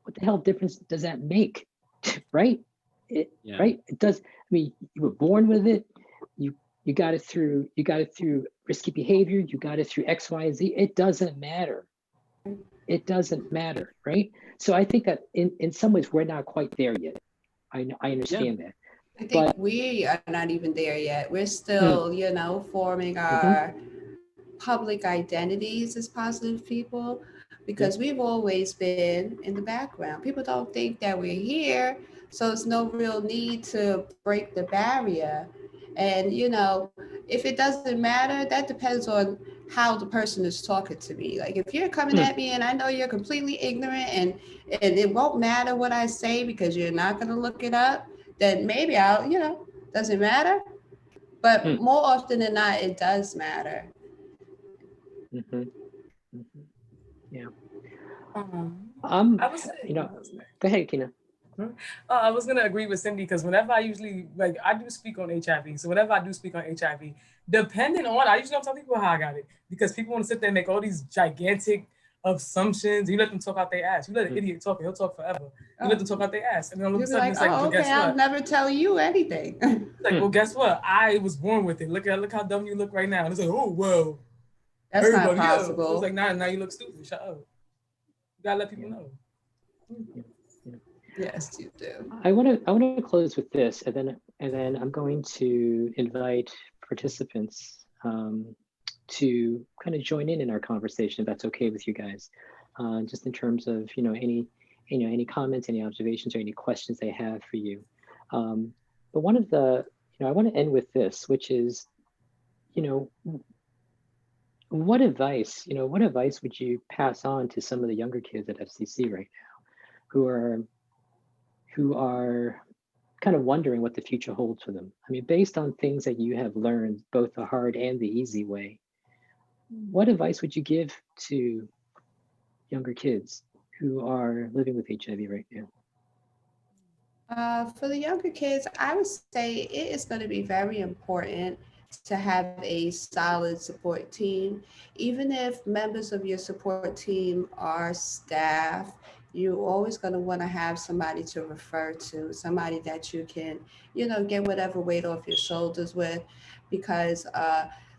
what the hell difference does that make, right? Yeah. Right? It does. I mean, you were born with it. You got it through. You got it through risky behavior. You got it through X, Y, and Z. It doesn't matter. It doesn't matter, right? So I think that in some ways we're not quite there yet. I Yeah. understand that, I think but we are not even there yet. We're mm, still, forming mhm, our public identities as positive people yeah, because we've always been in the background. People don't think that we're here. So it's no real need to break the barrier. And, if it doesn't matter, that depends on how the person is talking to me. Like if you're coming at me and I know you're completely ignorant and it won't matter what I say because you're not going to look it up, then maybe I'll, doesn't matter. But more often than not, it does matter. Yeah. I was, go ahead, Kina. I was gonna agree with Cindy because whenever I usually I do speak on HIV. So whenever I do speak on HIV, depending on I usually don't tell people how I got it because people want to sit there and make all these gigantic assumptions. You let them talk out their ass. You let an idiot talk, he'll talk forever. You let them talk out their ass, and then all of a sudden it's like, oh, okay, I'll never tell you anything. Like, well, guess what? I was born with it. Look how dumb you look right now. And it's like, oh well, that's not possible. It's like, now you look stupid. Shut up. You gotta let people know. Yes, you do. I want to close with this, and then I'm going to invite participants to kind of join in our conversation, if that's okay with you guys, just in terms of any comments, any observations, or any questions they have for you. But one of the I want to end with this, which is, what advice would you pass on to some of the younger kids at FCC right now, who are kind of wondering what the future holds for them? I mean, based on things that you have learned, both the hard and the easy way, what advice would you give to younger kids who are living with HIV right now? For the younger kids, I would say it is going to be very important to have a solid support team. Even if members of your support team are staff, you're always going to want to have somebody to refer to, somebody that you can, get whatever weight off your shoulders with. Because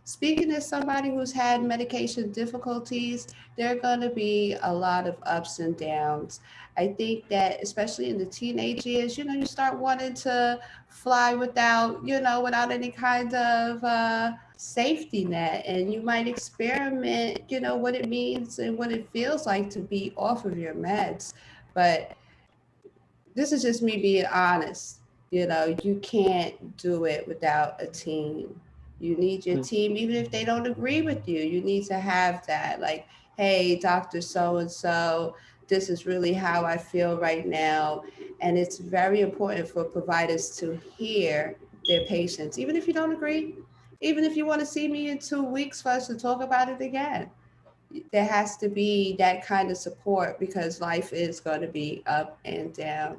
speaking as somebody who's had medication difficulties, there are going to be a lot of ups and downs. I think that especially in the teenage years, you start wanting to fly without any kind of safety net, and you might experiment, what it means and what it feels like to be off of your meds. But this is just me being honest. You can't do it without a team. You need your team, even if they don't agree with you. You need to have that, like, hey, Dr. So-and-so, this is really how I feel right now. And it's very important for providers to hear their patients, even if you don't agree, even if you want to see me in 2 weeks for us to talk about it again. There has to be that kind of support because life is going to be up and down.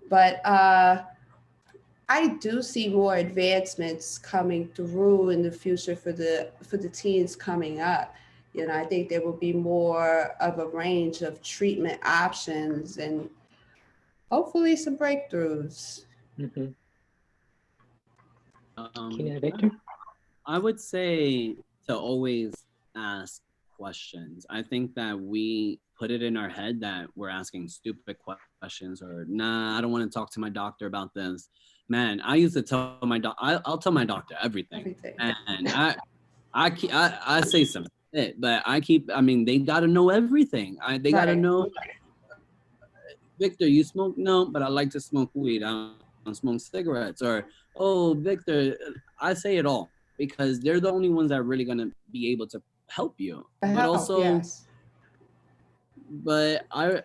But I do see more advancements coming through in the future for the teens coming up. I think there will be more of a range of treatment options and hopefully some breakthroughs. Victor? I would say to always ask questions. I think that we put it in our head that we're asking stupid questions or, nah, I don't want to talk to my doctor about this. Man, I used to tell my doctor, I'll tell my doctor everything. And I say some shit, but they got to know everything. They got to know, Victor, you smoke? No, but I like to smoke weed. I don't smoke cigarettes. Or, oh, Victor, I say it all because they're the only ones that are really going to be able to help you. But also, yes.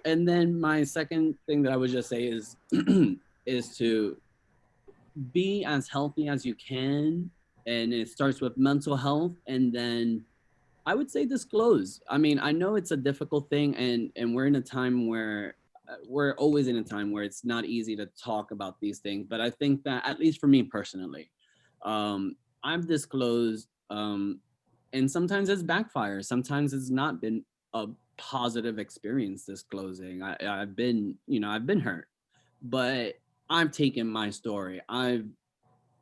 And then my second thing that I would just say is, is to be as healthy as you can. And it starts with mental health. And then I would say disclose. I mean, I know it's a difficult thing and we're in a time where we're always in a time where it's not easy to talk about these things. But I think that, at least for me personally, I've disclosed, and sometimes it's backfire. Sometimes it's not been a positive experience disclosing. I've been hurt, but I've taken my story. I've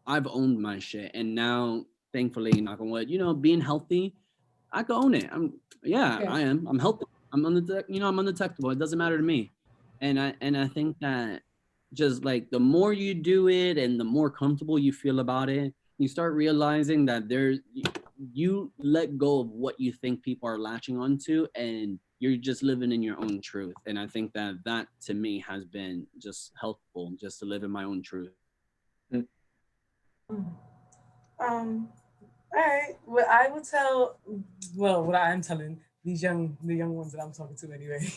owned my shit, and now, thankfully, knock on wood, being healthy, I can own it. I am. I'm healthy. I'm undetectable. It doesn't matter to me. And I think that just like the more you do it and the more comfortable you feel about it, you start realizing that you let go of what you think people are latching onto, and you're just living in your own truth. And I think that that to me has been just helpful, just to live in my own truth. All right. What I would tell, well, what I am telling the young ones that I'm talking to anyway.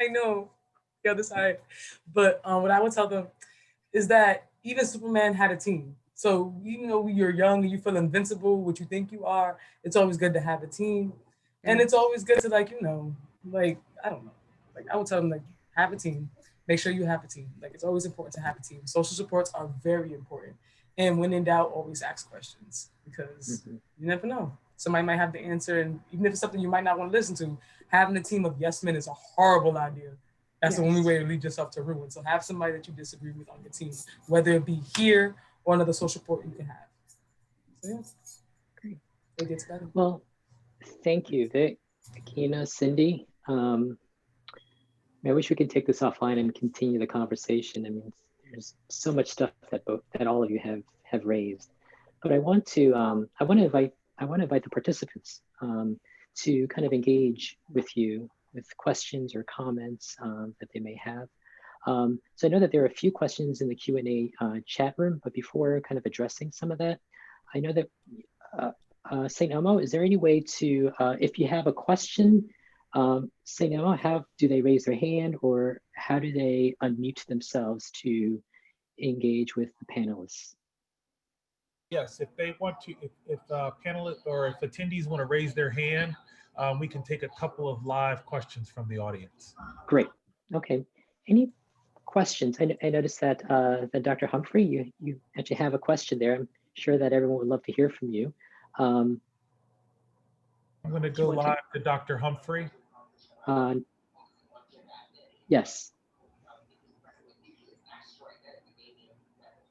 I know the other side, but what I would tell them is that even Superman had a team. So even though you're young and you feel invincible, what you think you are, it's always good to have a team, and it's always good to like like I don't know, like I would tell them like have a team. Make sure you have a team. Like it's always important to have a team. Social supports are very important. And when in doubt, always ask questions because you never know. Somebody might have the answer, and even if it's something you might not want to listen to, having a team of yes men is a horrible idea. That's the only way to lead yourself to ruin. So have somebody that you disagree with on your team, whether it be here or another social support you can have. So yeah, Great. It gets better. Well, thank you, Vic, Akina, Cindy. I wish we could take this offline and continue the conversation. I mean, there's so much stuff that all of you have raised, but I want to invite the participants to kind of engage with you with questions or comments that they may have. So I know that there are a few questions in the Q&A chat room, but before kind of addressing some of that, I know that St. Elmo, is there any way to, if you have a question, St. Elmo, how do they raise their hand, or how do they unmute themselves to engage with the panelists? Yes, if they want to, if panelists or if attendees want to raise their hand, we can take a couple of live questions from the audience. Great. Okay. Any questions? I noticed that that Dr. Humphrey, you actually have a question there. I'm sure that everyone would love to hear from you. I'm going to go live to Dr. Humphrey. Yes.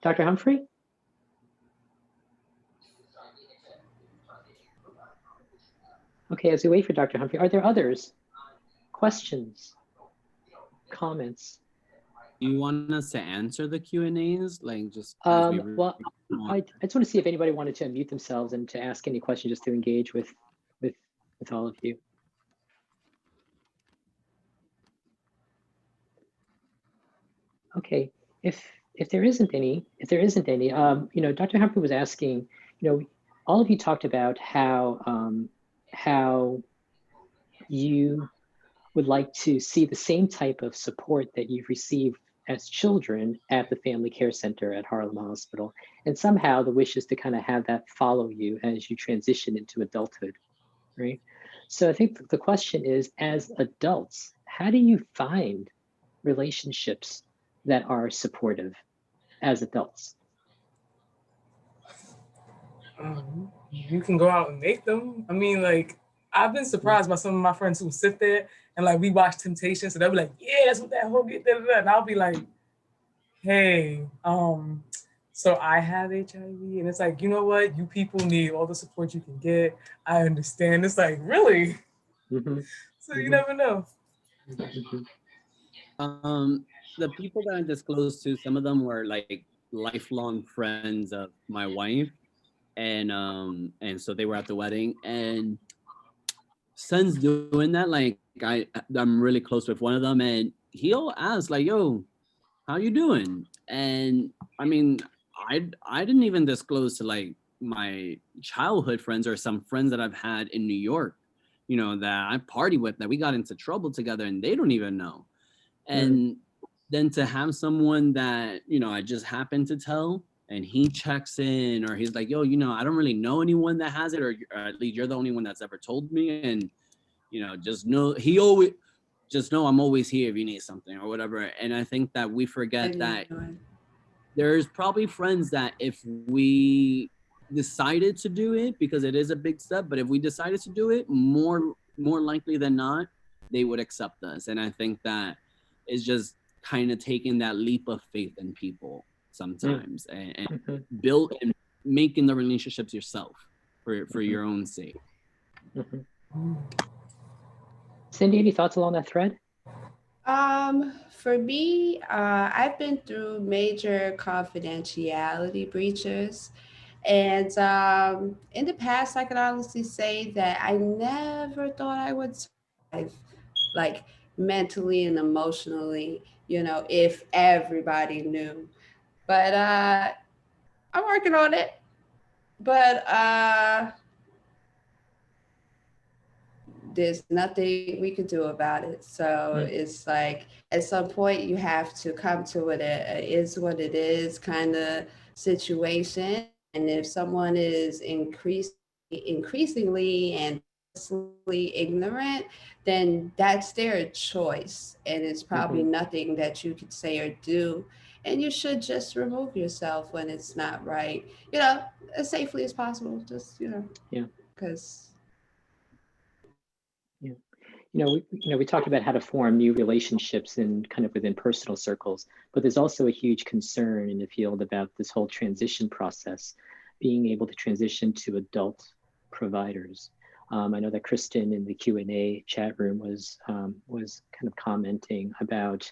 Dr. Humphrey? Okay, as we wait for Dr. Humphrey, are there others? Questions? Comments? Do you want us to answer the Q&As? Like just well, I just want to see if anybody wanted to unmute themselves and to ask any questions, just to engage with all of you. Okay, if there isn't any, Dr. Humphrey was asking, all of you talked about how you would like to see the same type of support that you've received as children at the Family Care Center at Harlem Hospital. And somehow the wish is to kind of have that follow you as you transition into adulthood, right? So I think the question is, as adults, how do you find relationships that are supportive as adults? You can go out and make them. I mean, like, I've been surprised by some of my friends who sit there and like we watch Temptation, so they'll be like, "Yeah, that's what that whole get," and I'll be like, "Hey, so I have HIV," and it's like, you know what? You people need all the support you can get. I understand. It's like, really? So you never know. The people that I disclosed to, some of them were like lifelong friends of my wife, and so they were at the wedding, and since doing that, like I'm really close with one of them, and he'll ask like, "Yo, how you doing?" And I mean, I didn't even disclose to like my childhood friends or some friends that I've had in New York, that I party with, that we got into trouble together, and they don't even know. And then to have someone that, I just happen to tell, and he checks in, or he's like, "Yo, I don't really know anyone that has it, or at least you're the only one that's ever told me." And, just know, I'm always here if you need something or whatever. And I think that we forget that there's probably friends that if we decided to do it, because it is a big step, but if we decided to do it, more likely than not, they would accept us. And I think that is just kind of taking that leap of faith in people sometimes, and build and making the relationships yourself for your own sake. Cindy, any thoughts along that thread? For me, I've been through major confidentiality breaches. And in the past, I could honestly say that I never thought I would survive like mentally and emotionally, if everybody knew. But I'm working on it. But there's nothing we can do about it. So it's like at some point you have to come to it. It is what it is kind of situation. And if someone is increasingly and ignorant, then that's their choice. And it's probably nothing that you could say or do. And you should just remove yourself when it's not right, as safely as possible. Just, because. We talked about how to form new relationships and kind of within personal circles, but there's also a huge concern in the field about this whole transition process, being able to transition to adult providers. I know that Kristen in the Q&A chat room was kind of commenting about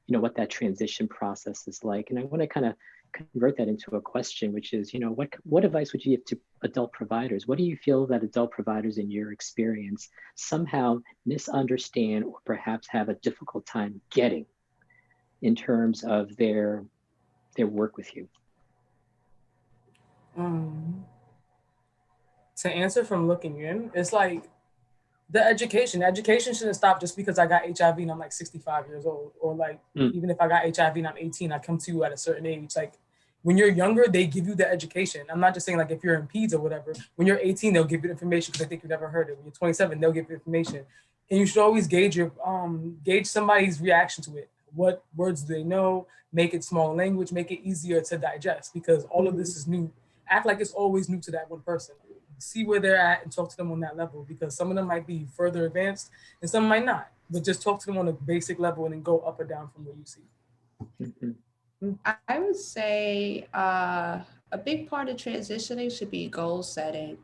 what that transition process is like, and I want to kind of convert that into a question, which is, what advice would you give to adult providers? What do you feel that adult providers in your experience somehow misunderstand or perhaps have a difficult time getting in terms of their work with you? To answer from looking in, it's like the education shouldn't stop just because I got HIV and I'm like 65 years old, or like even if I got HIV and I'm 18, I come to you at a certain age. Like when you're younger, they give you the education. I'm not just saying like if you're in peds or whatever. When you're 18, they'll give you information because they think you've never heard it. When you're 27, they'll give you information, and you should always gauge somebody's reaction to it. What words do they know? Make it small language, make it easier to digest, because all of this is new. Act like it's always new to that one person. See where they're at and talk to them on that level, because some of them might be further advanced and some might not, but just talk to them on a basic level and then go up or down from what you see. I would say a big part of transitioning should be goal setting.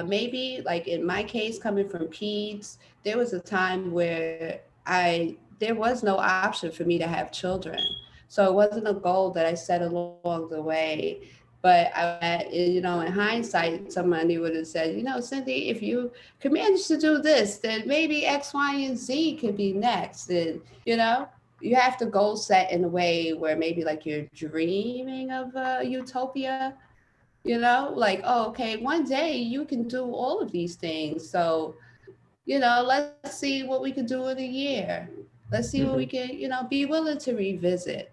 Maybe like in my case, coming from peds, there was a time where there was no option for me to have children. So it wasn't a goal that I set along the way. But in hindsight, somebody would have said, Cindy, if you could manage to do this, then maybe X, Y, and Z could be next. And, you have to goal set in a way where maybe like you're dreaming of a utopia, like, oh, okay, one day you can do all of these things. So, let's see what we can do in a year. Let's see what we can, be willing to revisit.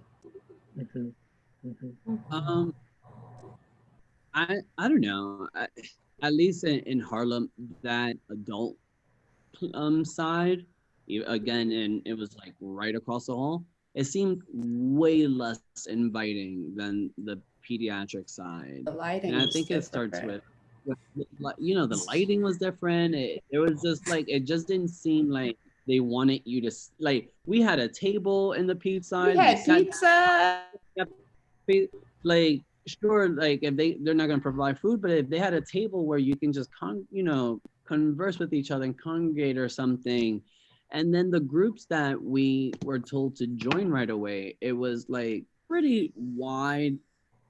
I don't know. At least in Harlem, that adult side, again, and it was like right across the hall. It seemed way less inviting than the pediatric side. The lighting, and I think it starts with the lighting was different. It was just like, it just didn't seem like they wanted you to, like, we had a table in the pizza side. We had pizza. Like, sure, like if they're not going to provide food, but if they had a table where you can just converse with each other and congregate or something. And then the groups that we were told to join right away, it was like pretty wide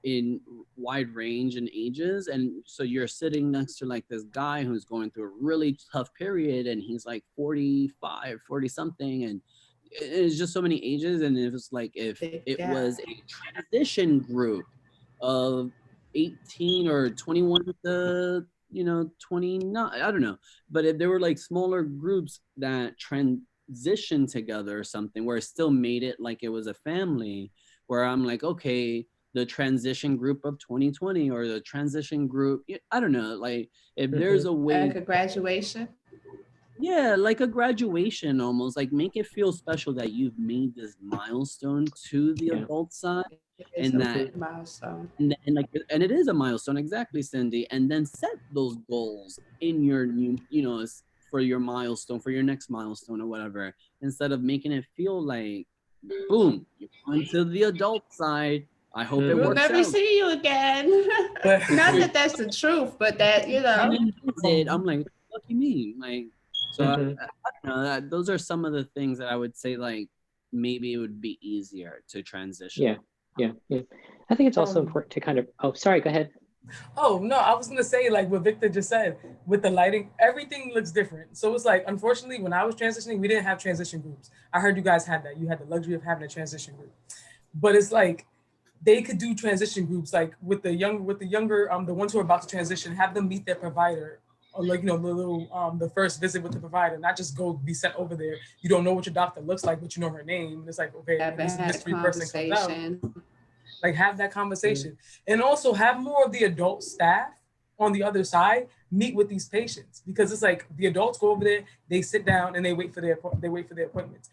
range in ages. And so you're sitting next to like this guy who's going through a really tough period, and he's like 45, 40 something, and it's just so many ages. And it was like, if it was a transition group of 18 or 21 to 29, I don't know, but if there were like smaller groups that transition together or something where it still made it like it was a family, where I'm like, okay, the transition group of 2020 or the transition group, I don't know, like if there's a way, like a graduation. Yeah, like a graduation almost, like make it feel special that you've made this milestone to the adult side. And that milestone. And it is a milestone, exactly, Cindy. And then set those goals in your new, for your milestone, for your next milestone or whatever, instead of making it feel like, boom, you're on to the adult side. I hope it works out. We'll never see you again. Not that that's the truth, but that, I'm like, what do you mean? Like, so I don't know, those are some of the things that I would say, like, maybe it would be easier to transition. Yeah. I think it's also important to kind of, oh, sorry, go ahead. Oh no, I was gonna say like what Victor just said with the lighting, everything looks different. So it's like, unfortunately, when I was transitioning, we didn't have transition groups. I heard you guys had that. You had the luxury of having a transition group, but it's like they could do transition groups like with the younger the ones who are about to transition, have them meet their provider, or like, you know, the little the first visit with the provider, not just go be sent over there. You don't know what your doctor looks like, but you know her name. And it's like, okay, Have when this had a mystery person comes out, conversation. like have that conversation. And also have more of the adult staff on the other side meet with these patients, because it's like the adults go over there, they sit down and they wait for their appointments.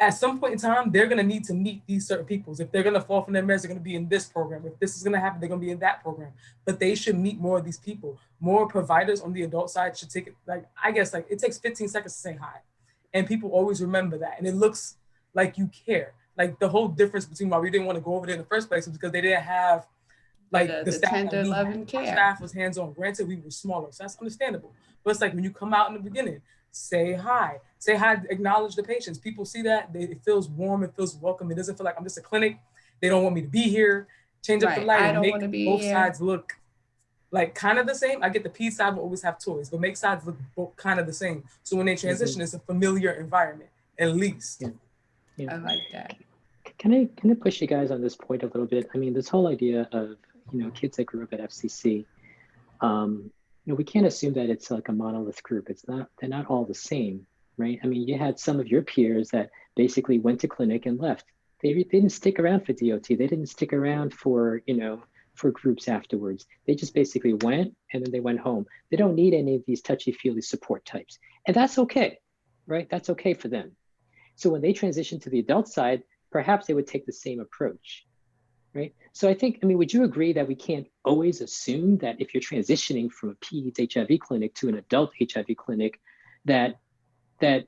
At some point in time, they're going to need to meet these certain peoples. If they're going to fall from their meds, they're going to be in this program. If this is going to happen, they're going to be in that program. But they should meet more of these people. More providers on the adult side should take it. Like, I guess like it takes 15 seconds to say hi, and people always remember that, and it looks like you care. Like the whole difference between why we didn't want to go over there in the first place was because they didn't have like the The staff that tender we love had. and Our care. staff was hands on. Granted, we were smaller, so that's understandable. But it's like when you come out in the beginning, say hi, acknowledge the patients. People see that, it feels warm, it feels welcome. It doesn't feel like I'm just a clinic. They don't want me to be here. Change up the Right. I lighting, don't make want to be both here. sides look like kind of the same. I get the P side will always have toys, but make sides look both kind of the same. So when they transition, it's a familiar environment, at least. I like that. Can I push you guys on this point a little bit? I mean, this whole idea of, you know, kids that grew up at FCC, you know, we can't assume that it's like a monolith group. It's not, they're not all the same, right? I mean, you had some of your peers that basically went to clinic and left. They didn't stick around for DOT. They didn't stick around for, you know, for groups afterwards. They just basically went and then they went home. They don't need any of these touchy-feely support types. And that's okay, right? That's okay for them. So when they transition to the adult side, perhaps they would take the same approach, right? So I think, I mean, would you agree that we can't always assume that if you're transitioning from a peds HIV clinic to an adult HIV clinic, that that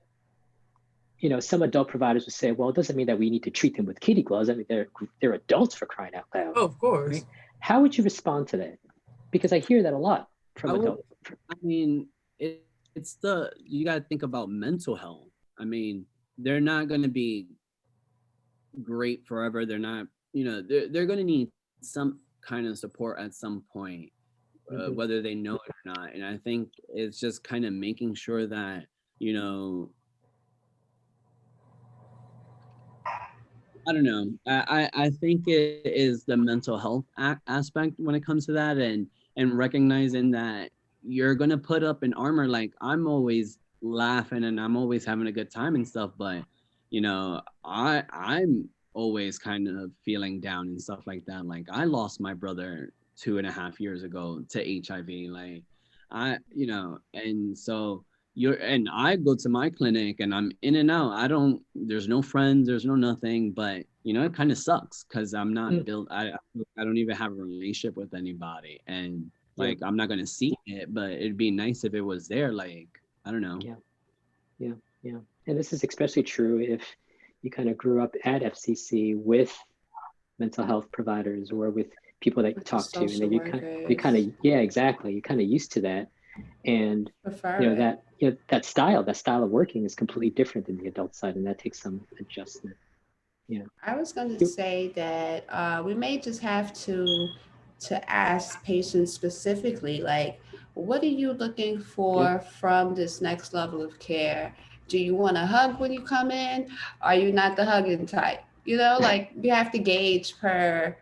you know, some adult providers would say, well, it doesn't mean that we need to treat them with kitty gloves. I mean, they're adults, for crying out loud. Oh, of course. Right? How would you respond to that? Because I hear that a lot from adults. I mean, it's you got to think about mental health. I mean, they're not going to be great forever. They're not, you know, they're going to need some kind of support at some point, whether they know it or not. And I think it's just kind of making sure that, you know, I don't know. I think it is the mental health aspect when it comes to that, and recognizing that you're gonna put up an armor. Like, I'm always laughing and I'm always having a good time and stuff, but you know, I'm always kind of feeling down and stuff like that. Like, I lost my brother 2.5 years ago to HIV. Like, you know, and so and I go to my clinic and I'm in and out. There's no friends, there's no nothing, but you know, it kind of sucks because I'm not built. I don't even have a relationship with anybody, and like, I'm not gonna see it, but it'd be nice if it was there. Like, I don't know. Yeah. And this is especially true if you kind of grew up at FCC with mental health providers or with people that you talk to, and then you kind of, yeah, exactly. You're kind of used to that. And you know, that style of working is completely different than the adult side, and that takes some adjustment. Yeah. I was going to say that we may just have to ask patients specifically, like, what are you looking for from this next level of care? Do you want a hug when you come in? Are you not the hugging type? You know, like, we have to gauge per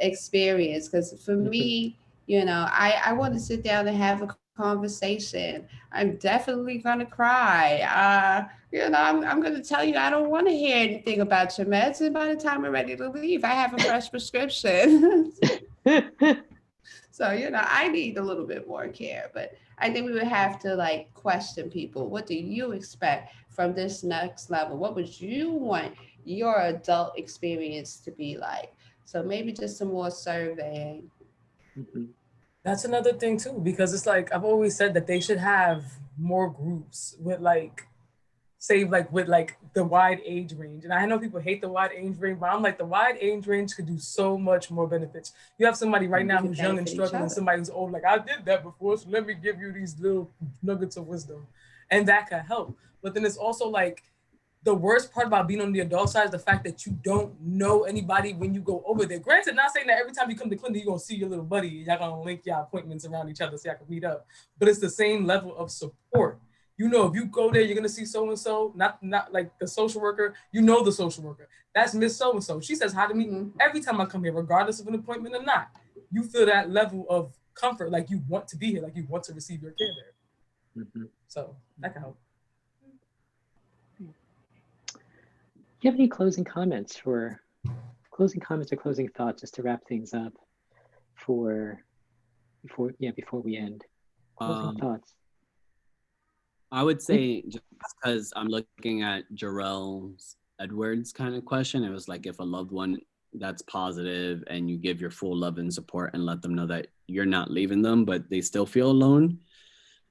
experience. Because for me, you know, I want to sit down and have a conversation. I'm definitely going to cry. You know, I'm going to tell you, I don't want to hear anything about your meds. And by the time we're ready to leave, I have a fresh prescription. So, you know, I need a little bit more care, but I think we would have to like question people. What do you expect from this next level? What would you want your adult experience to be like? So maybe just some more surveying. That's another thing too, because it's like, I've always said that they should have more groups with like, say like with like the wide age range. And I know people hate the wide age range, but I'm like, the wide age range could do so much more benefits. You have somebody right now who's young and struggling, and somebody who's old, like, I did that before, so let me give you these little nuggets of wisdom. And that could help. But then it's also like, the worst part about being on the adult side is the fact that you don't know anybody when you go over there. Granted, not saying that every time you come to clinic, you're going to see your little buddy. Y'all going to link your appointments around each other so y'all can meet up. But it's the same level of support. You know, if you go there, you're going to see so-and-so, not like the social worker. You know the social worker. That's Miss So-and-so. She says hi to me every time I come here, regardless of an appointment or not. You feel that level of comfort, like you want to be here, like you want to receive your care there. So that can help. Do you have any closing comments or closing thoughts just to wrap things up before we end? Closing thoughts. I would say, just because I'm looking at Jarrell Edwards' kind of question, it was like, if a loved one that's positive and you give your full love and support and let them know that you're not leaving them, but they still feel alone.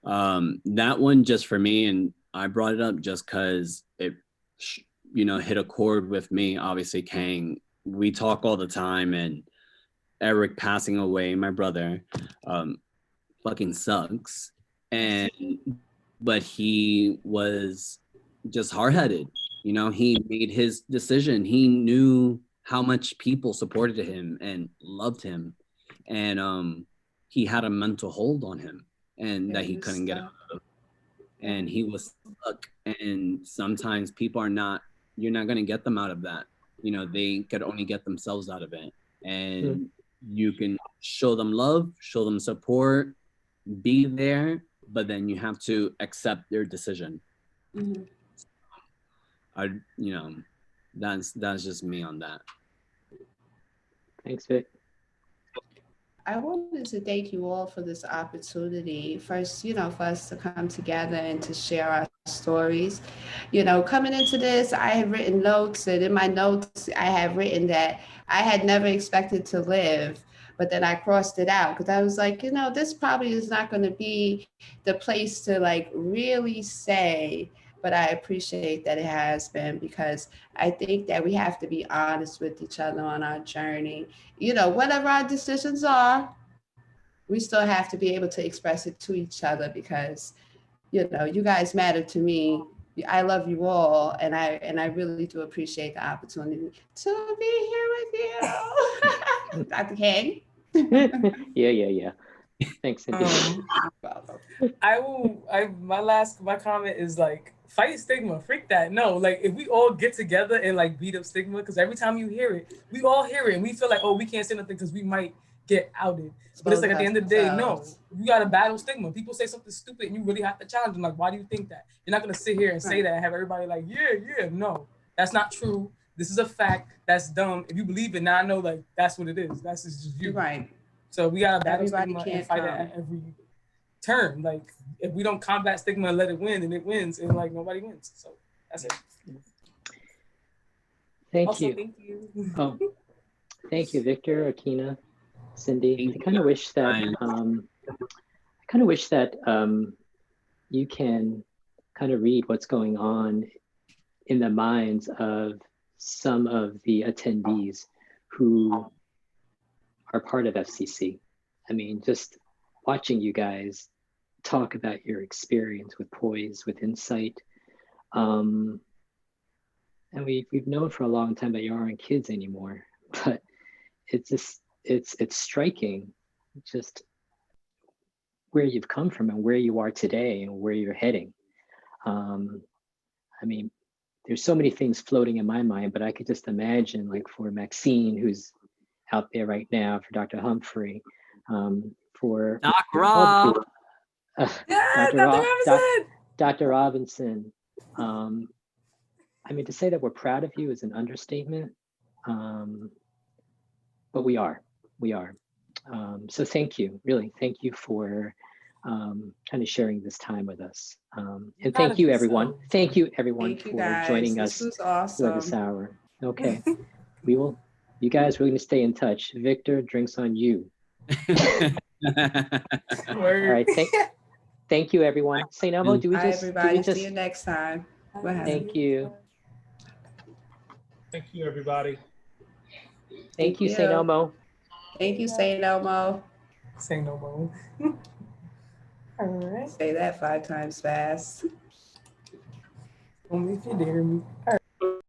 That one, just for me, and I brought it up just because it hit a chord with me. Obviously, Kang, we talk all the time, and Eric passing away, my brother, fucking sucks. But he was just hard-headed. He made his decision. He knew how much people supported him and loved him, and he had a mental hold on him, and that he couldn't get out of. And he was stuck. And sometimes people you're not going to get them out of that. They could only get themselves out of it. And you can show them love, show them support, be there, but then you have to accept their decision. That's just me on that. Thanks, Vic. I wanted to thank you all for this opportunity. First, for us to come together and to share our stories. Coming into this, I had written notes, and in my notes, I had written that I had never expected to live, but then I crossed it out because I was like, this probably is not going to be the place to like really say, but I appreciate that it has been, because I think that we have to be honest with each other on our journey. Whatever our decisions are, we still have to be able to express it to each other, because, you guys matter to me. I love you all, and I really do appreciate the opportunity to be here with you. Dr. Kang. Yeah. Thanks, Cindy. My comment is like, fight stigma, freak that. No, like if we all get together and like beat up stigma, because every time you hear it, we all hear it and we feel like, oh, we can't say nothing because we might get outed. But it's like at the end of the day, no, you gotta battle stigma. People say something stupid and you really have to challenge them. Like, why do you think that? You're not gonna sit here and say that and have everybody like, yeah. No, that's not true. This is a fact. That's dumb. If you believe it, now I know like that's what it is. That's just you. Right. So we gotta battle stigma and fight it at every turn. Like if we don't combat stigma and let it win, then it wins, and like nobody wins. So that's it. Thank you. Oh, thank you, Victor, Akina, Cindy. I kind of wish that you can kind of read what's going on in the minds of some of the attendees who are part of FCC. I mean, just watching you guys talk about your experience with poise, with insight. And we've known for a long time that you aren't kids anymore, but it's striking just where you've come from and where you are today and where you're heading. I mean, there's so many things floating in my mind, but I could just imagine, like for Maxine, who's out there right now, for Dr. Humphrey, for Doc Rob. Dr. Robinson. I mean, to say that we're proud of you is an understatement, but we are. So thank you, really, thank you for kind of sharing this time with us. And thank you, everyone. Thank you, everyone, for joining us for this hour. Okay, you guys, we're going to stay in touch. Victor, drinks on you. All right, thank you, everyone. St. Elmo, do we just... everybody, see you next time. Thank you. Thank you, everybody. Thank you, St. Elmo. Thank you, St. Elmo. St. Elmo. All right. Say that 5 times fast. Only if you dare me. All right.